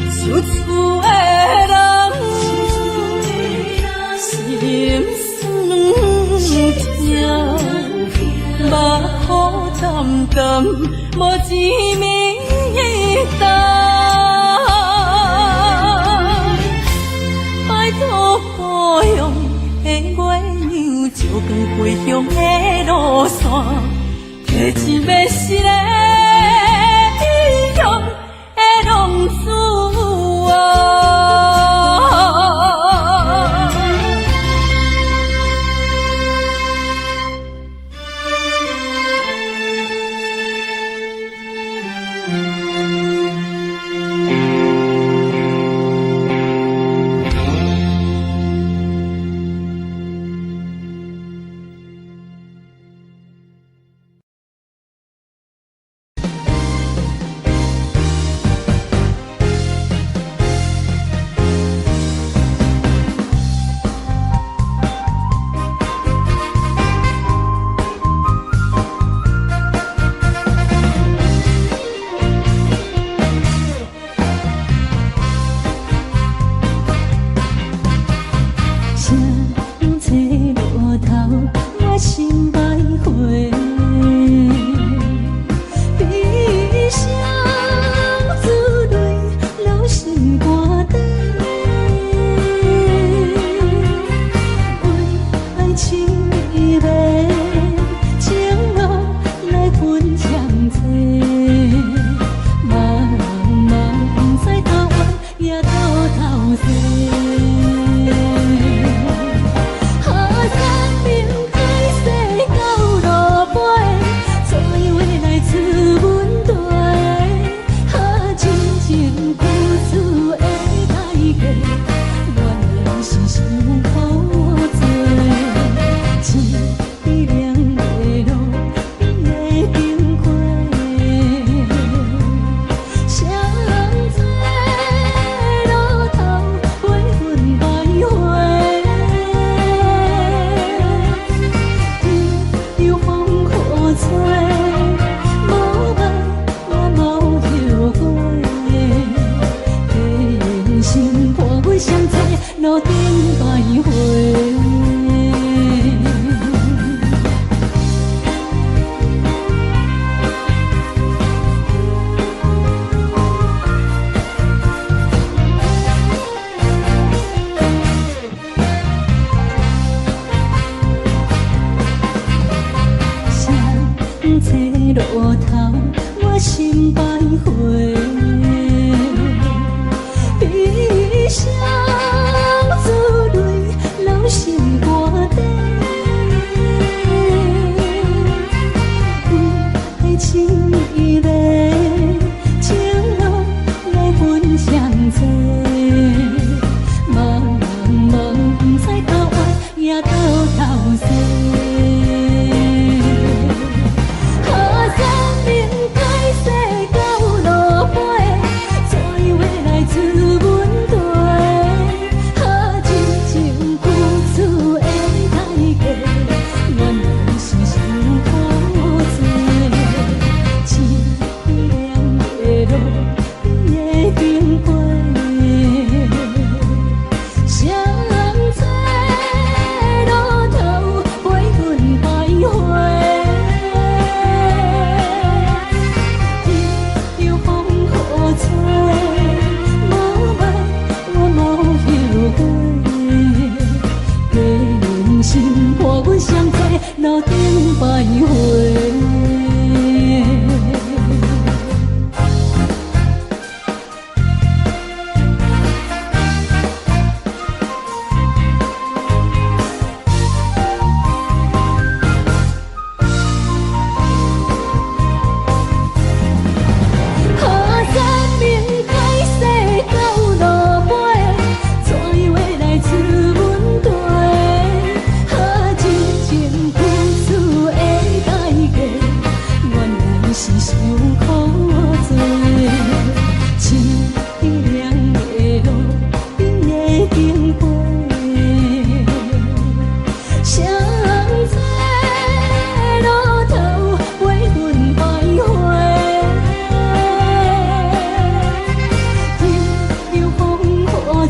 想厝的人，心酸两条，目苦淡淡，无滋味甘。拜托故乡的月亮，照光回乡的路线，提醒要是个异乡的浪子。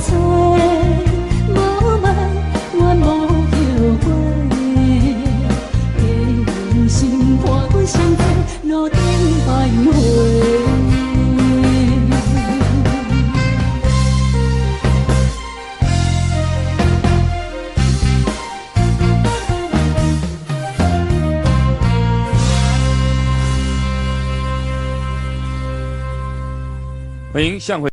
找，无爱我无后悔。人生伴阮相在，路顶徘徊。欢迎向回。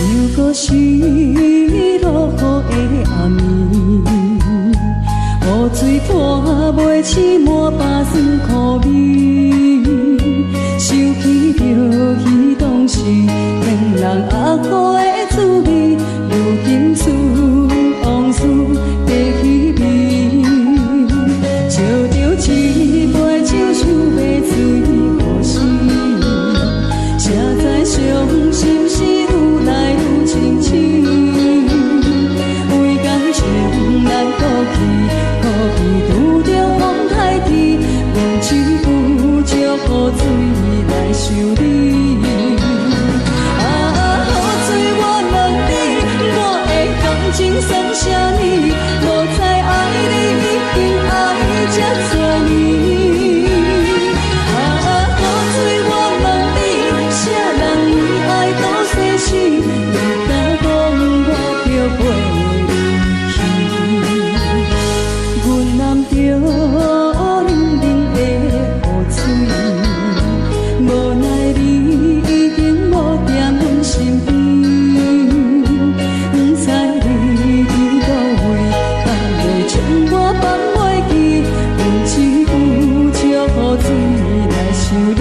又搁是落雨的暗暝，雨水泼袂起满巴酸苦味，想起着彼当时天人阿苦的滋味，如今思往事地稀微，笑着一杯酒想要醉过时，谁知伤心事愈来愈深深，为感情难过去，可比拄着风台天，愿只有借雨水来想你。啊，雨水我问你，我的感情算啥呢？无知爱你已经爱这多年。啊，雨水我问你，啥人为爱多细心？你敢讲我着陪你去？阮揽着冷冷的雨水，无奈你已经无在阮身边，不知你伫倒位，敢会将我放袂记？阮只有借雨水来想你。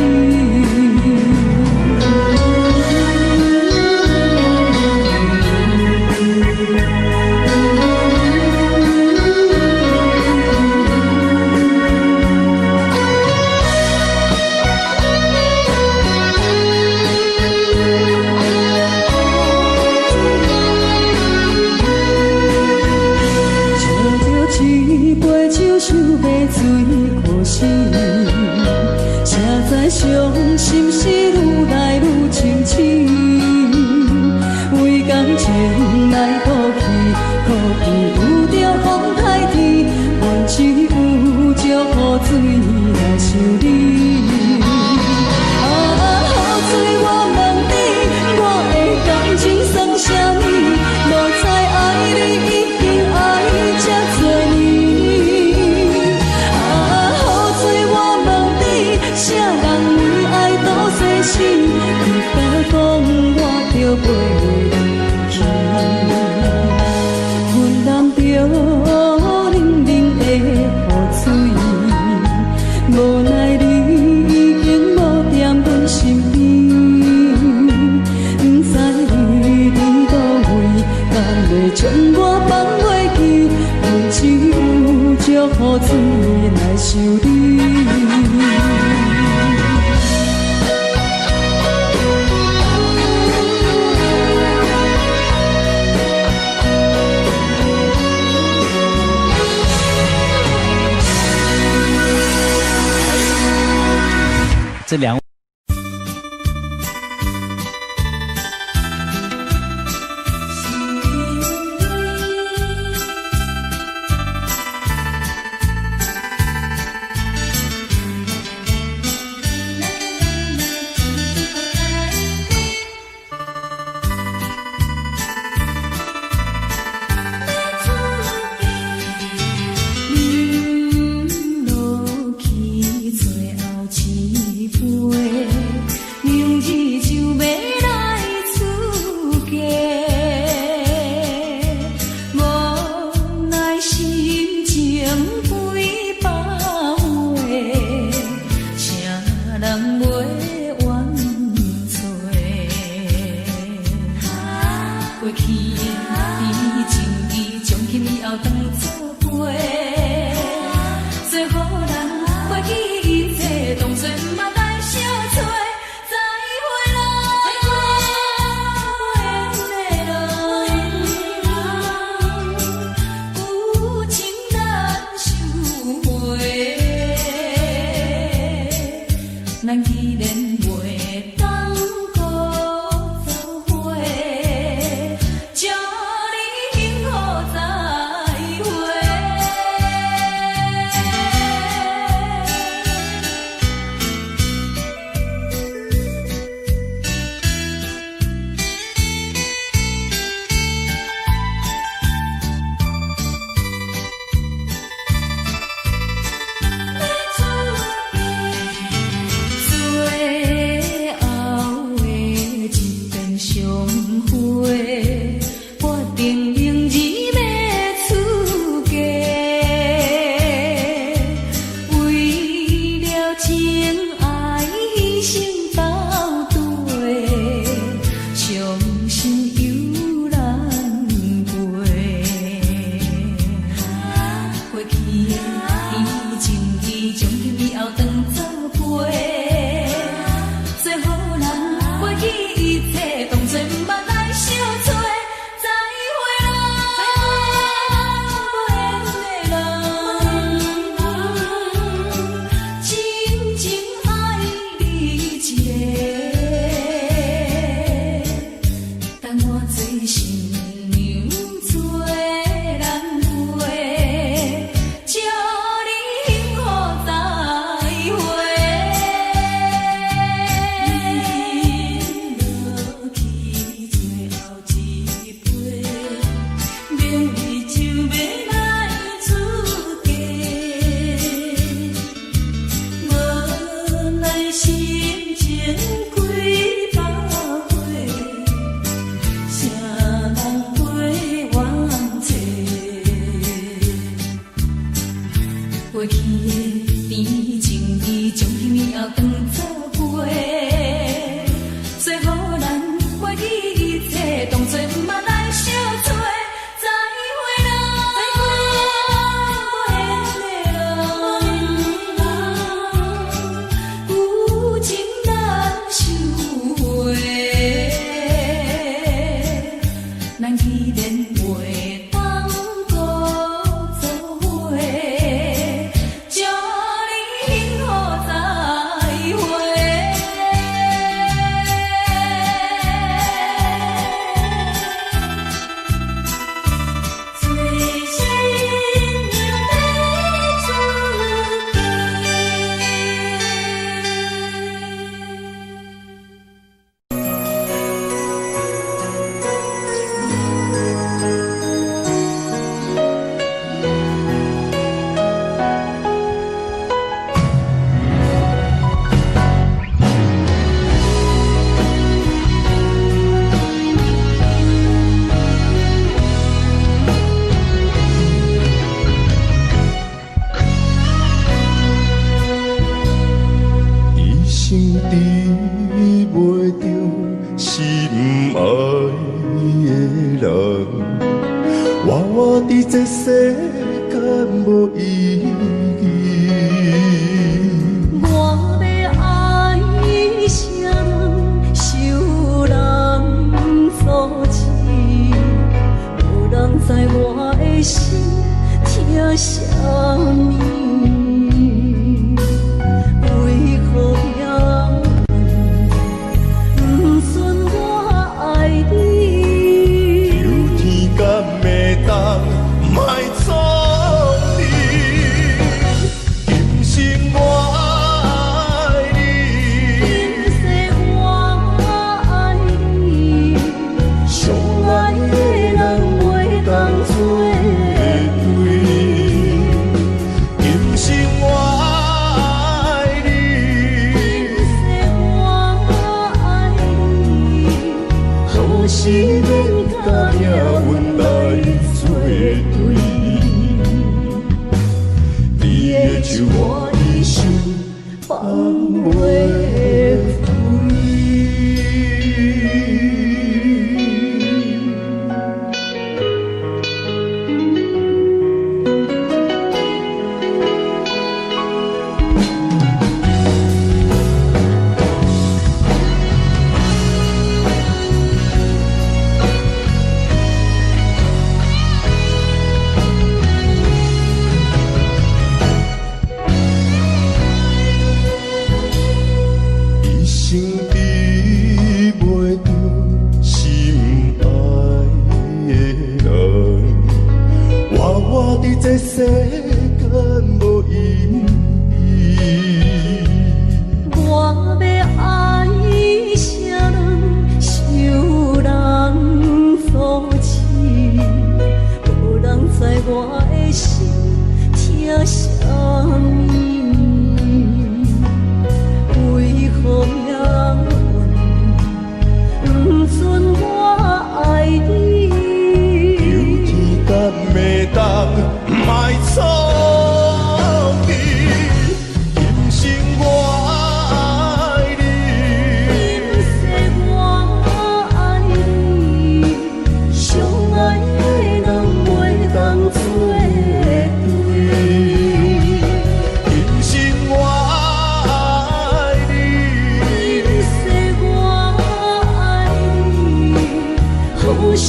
借着一杯酒想要醉过时，谁知伤心事愈来愈深深，为感情来倒去，可比拄着风台天，愿只有借雨水来想你。啊，雨水我问你，我的感情算啥呢？无知爱你已经爱这多年。啊，雨水我问你，啥人为爱多细心？你敢讲我着陪你去？阮揽着冷冷的雨水，无奈你已经无在阮身边，不知你伫倒位，敢会将我放袂记？阮只有借雨水来想你。这两落去最后一杯。从今以后当作陪，做好人袂记一切，当作毋捌来相找。再会啦，无缘的人，真情爱你一个，等我做新娘做人陪，祝你幸福再会。落去最后一杯，明日就要来出嫁，无奈心情几百回。谁人陪阮坐？过去的甜情意，从今以后当作陪，做好人袂记一切，当作毋捌来相找。再会啦，无缘的人，有情难收回。咱既然袂当搁做伙，祝你幸福再会。做新娘要出一生治袂着心爱的人，活伫这世间无意义。我要爱谁人，受人所欺，无人知我的心疼啥物。为何也不顺我爱你？有天敢会当莫错你，今生我爱你，今世我爱你，相爱的人袂当做对。今生我爱你，今世我爱你，何时免甲命运来作对？你的手我一生放袂开。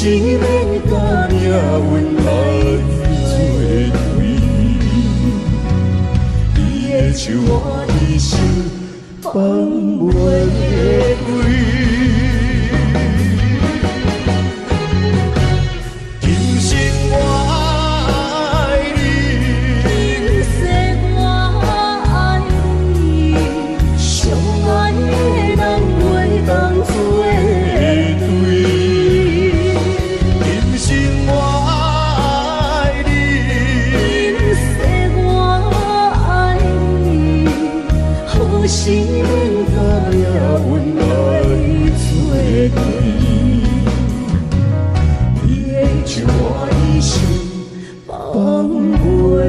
是免甲命运来作对，你的手我一生放袂开。今生我爱你，今世我爱你，相爱的人袂当做对。今生我爱你，今世我爱你，好是免甲命运来作对。你的手我一生放袂开。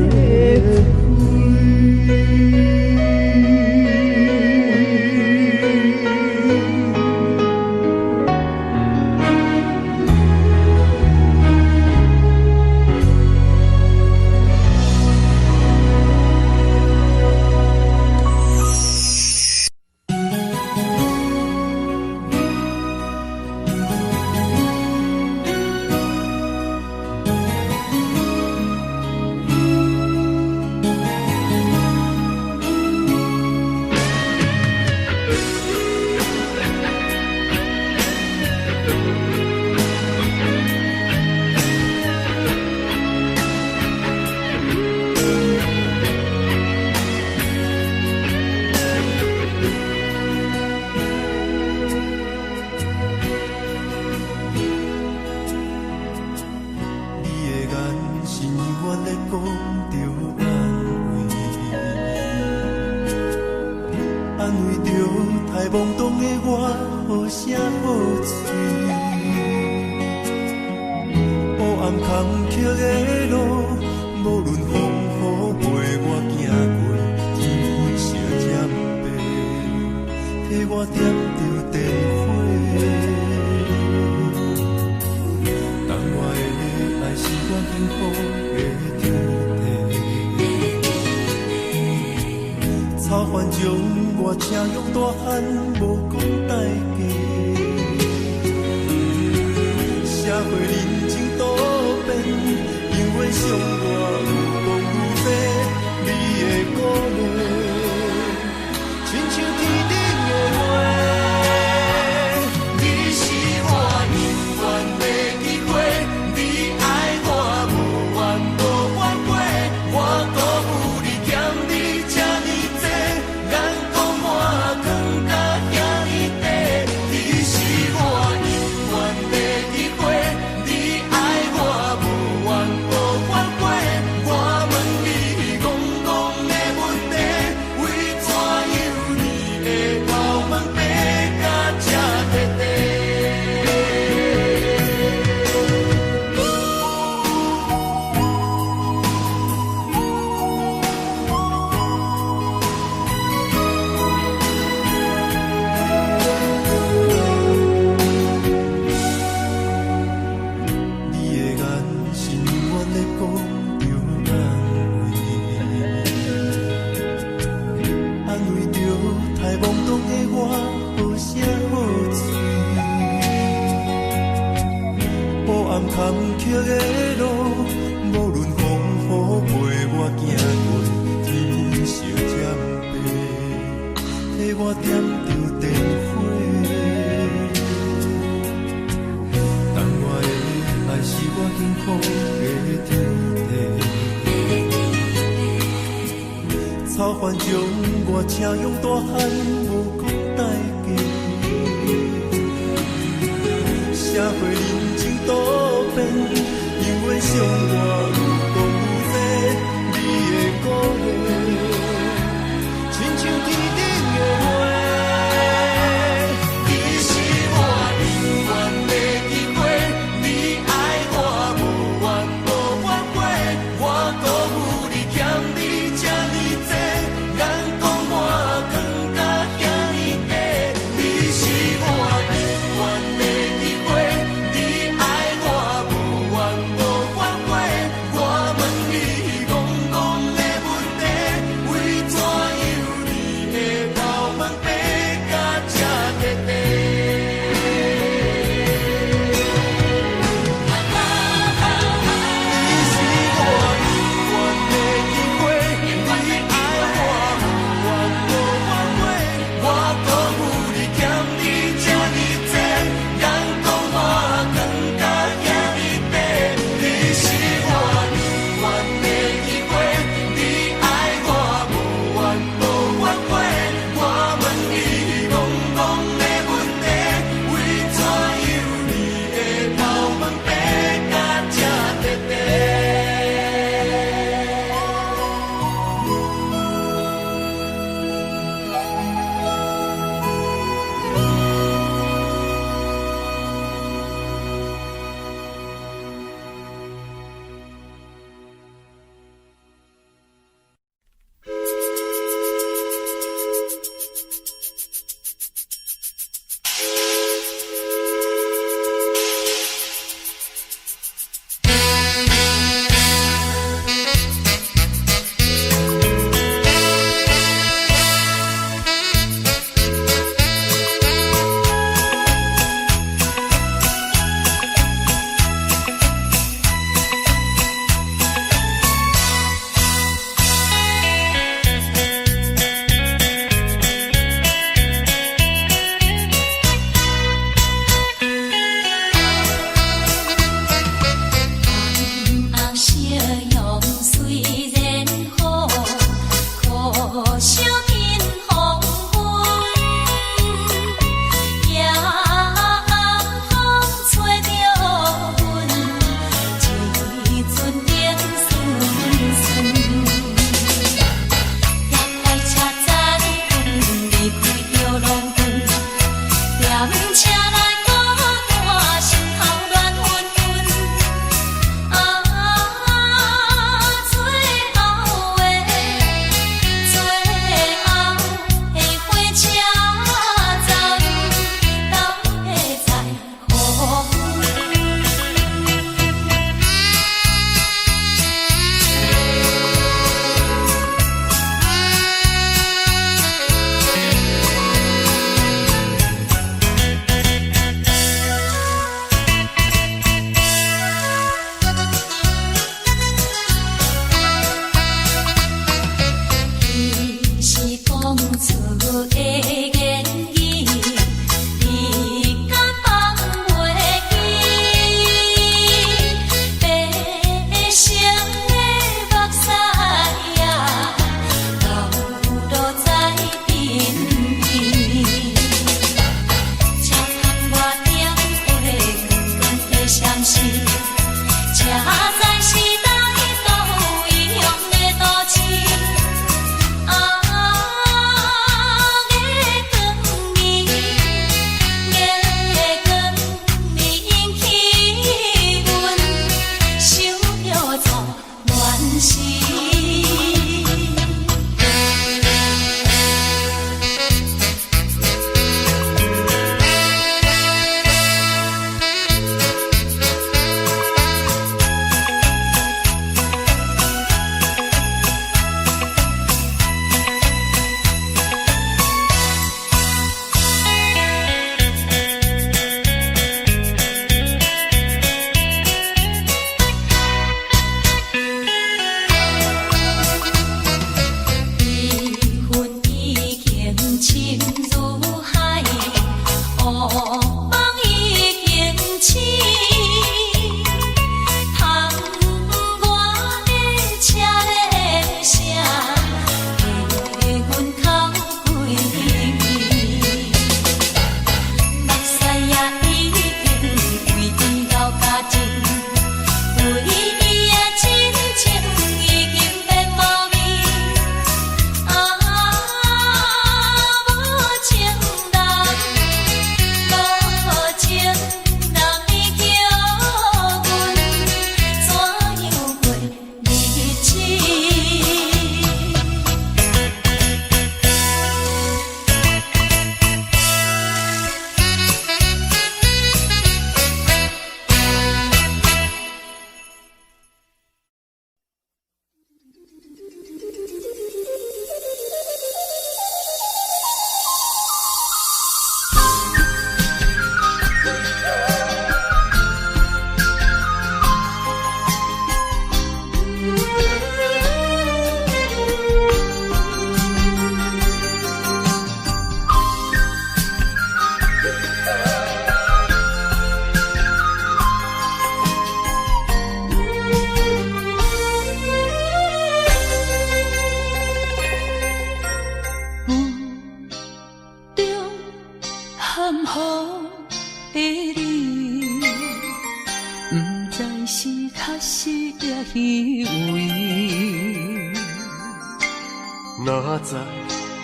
哪知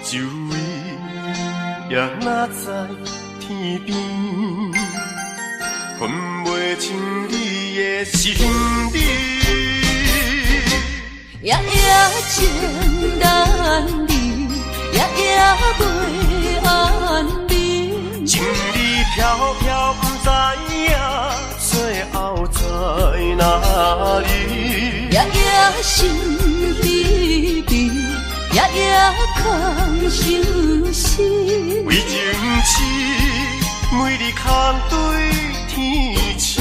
周围，也哪知天边，分袂清你的心理。夜夜情难离，夜夜袂安眠。情意飘飘，不知影最后在哪里。夜夜心离别，夜夜空相思。为情痴，每日空对天星。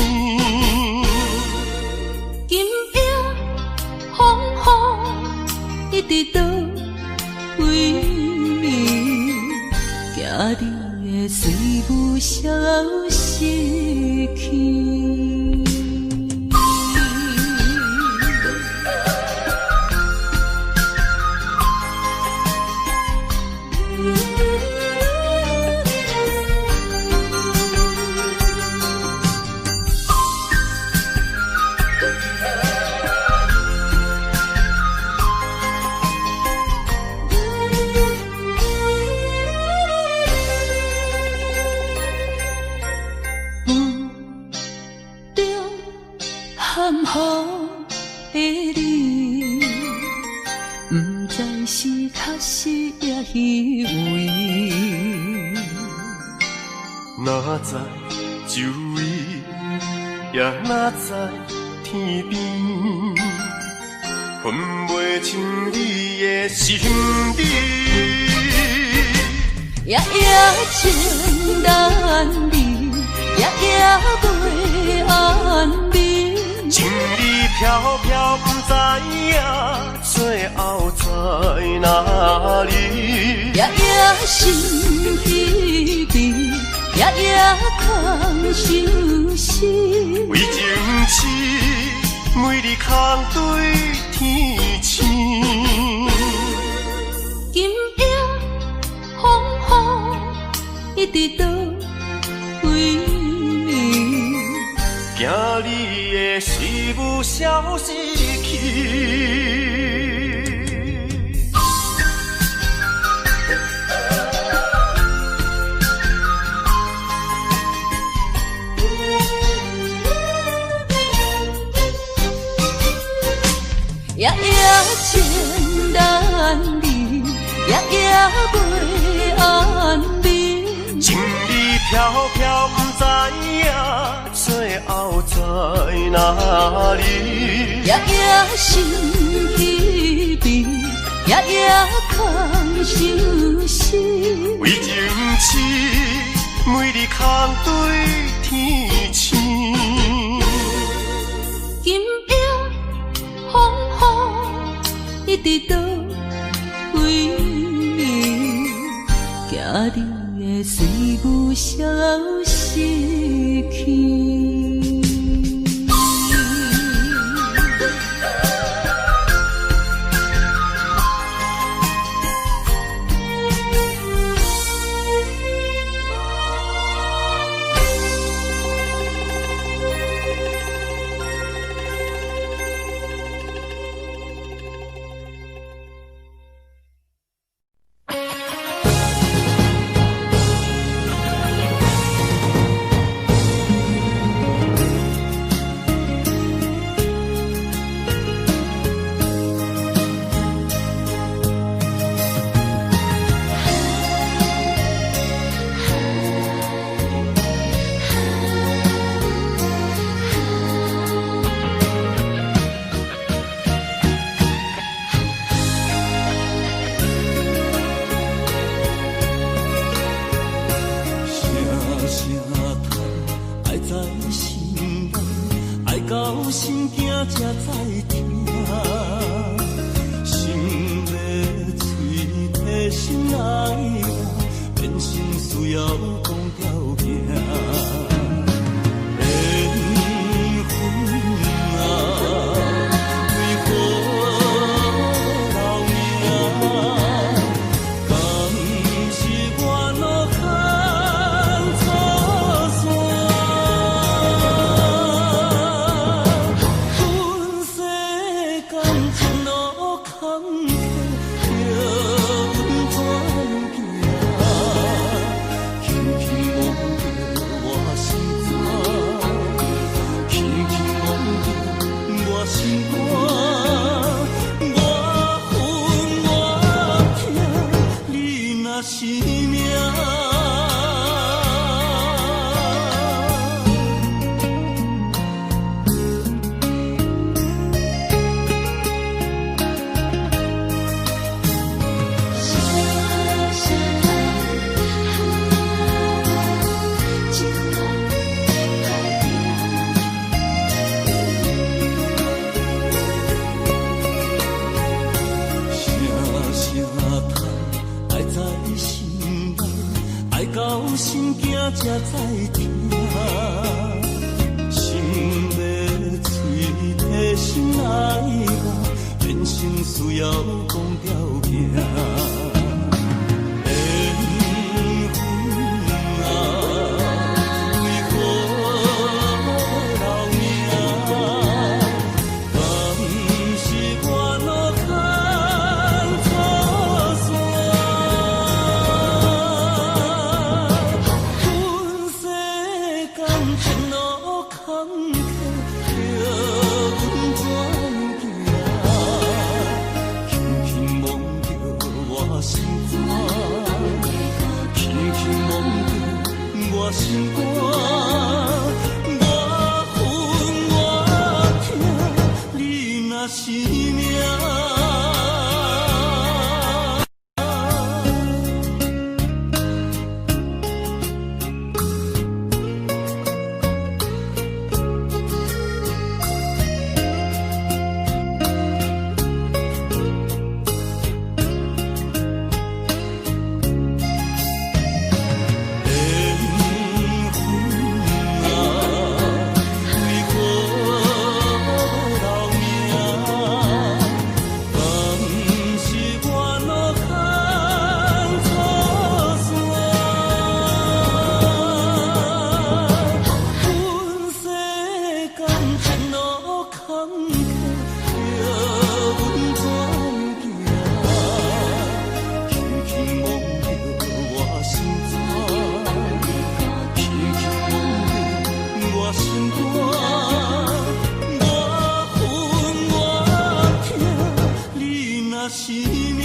今夜风雨一直到为暝，惊你的随无消息去。含糊的你，不知是确实也虚伪。哪知周围，也哪知天边，分袂清你的心理。夜夜情难离，夜夜袂安眠。情意飘飘，不知影最后在哪里。夜夜心离别，夜夜空相思。为情痴，每日空对天星。今夜风雨一直到为暝，惊你的随无消息去。夜夜情难离，夜夜袂安眠。情意飘飘，不知影最后在哪里。夜夜心离别，夜夜空相思。为情痴，每日空对天星。今夜风雨一直到为暝，惊你的随无消息去。才知听，心要嘴替心爱人，变成需要讲条命。缘分啊，为何留命？敢是我路坎错线？分世间前路坎坷。是命。到心惊才知听，心要嘴提心爱我，人生需要讲条行。心肝，我恨我痛，你若是命。是命。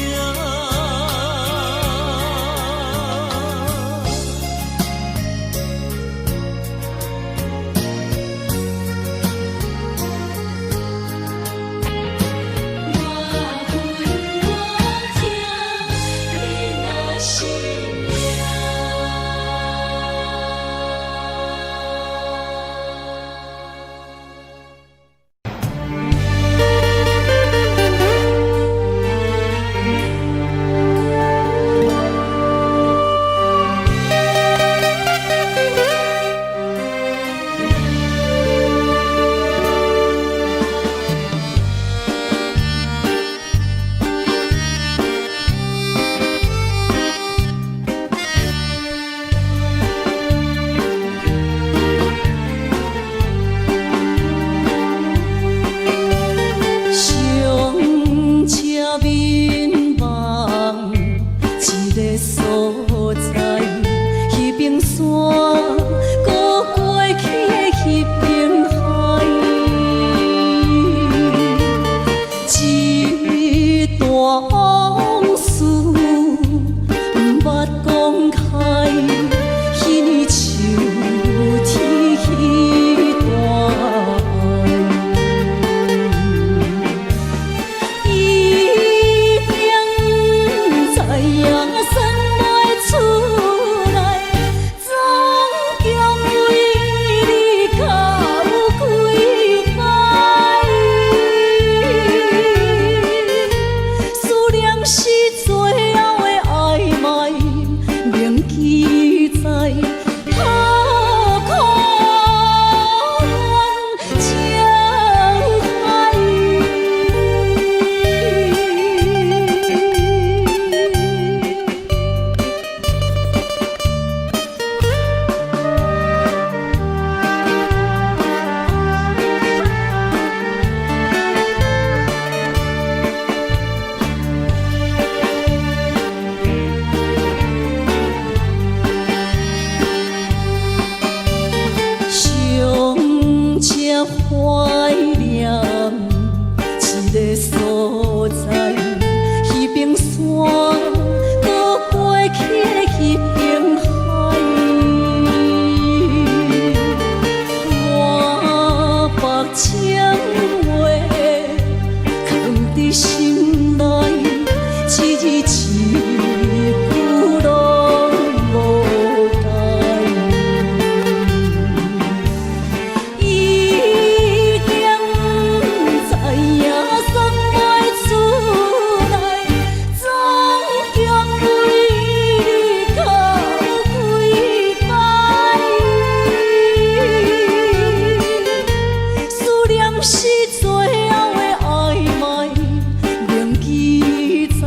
句拢无改。已经知影送袂出来，总强为你靠几摆。思念是最后的暧昧，铭记在。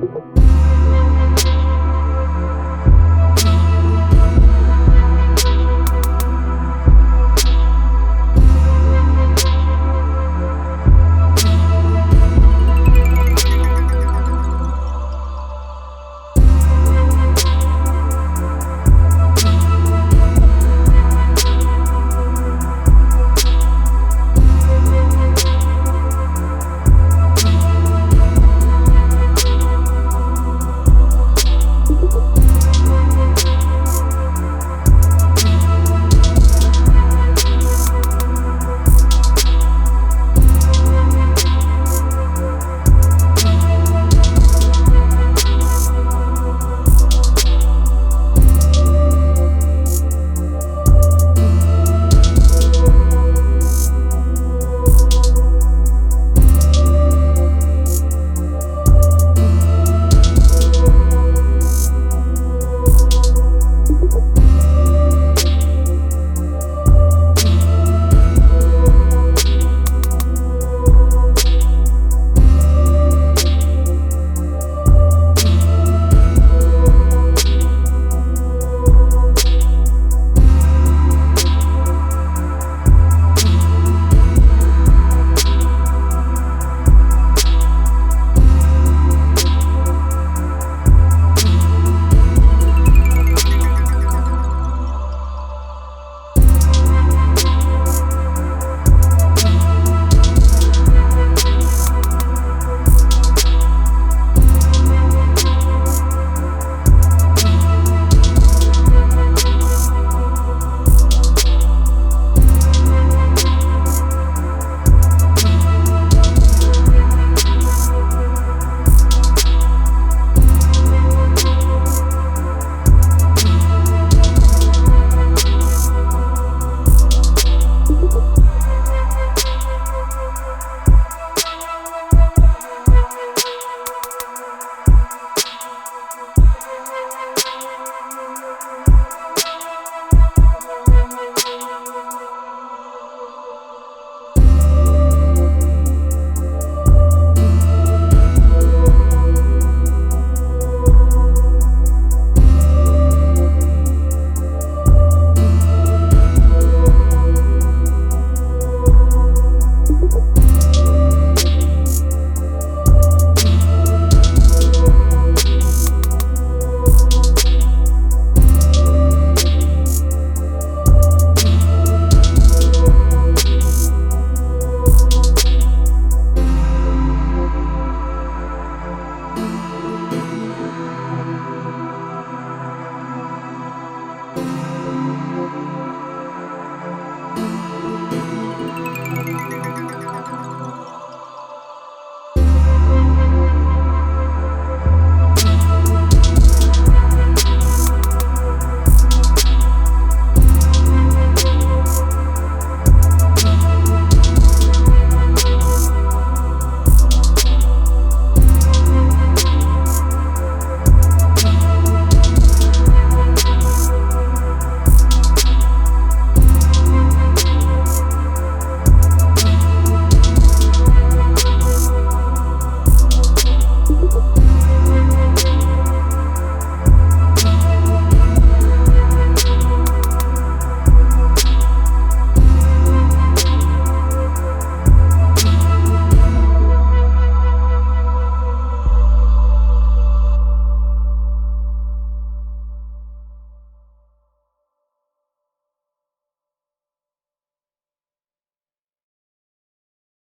你。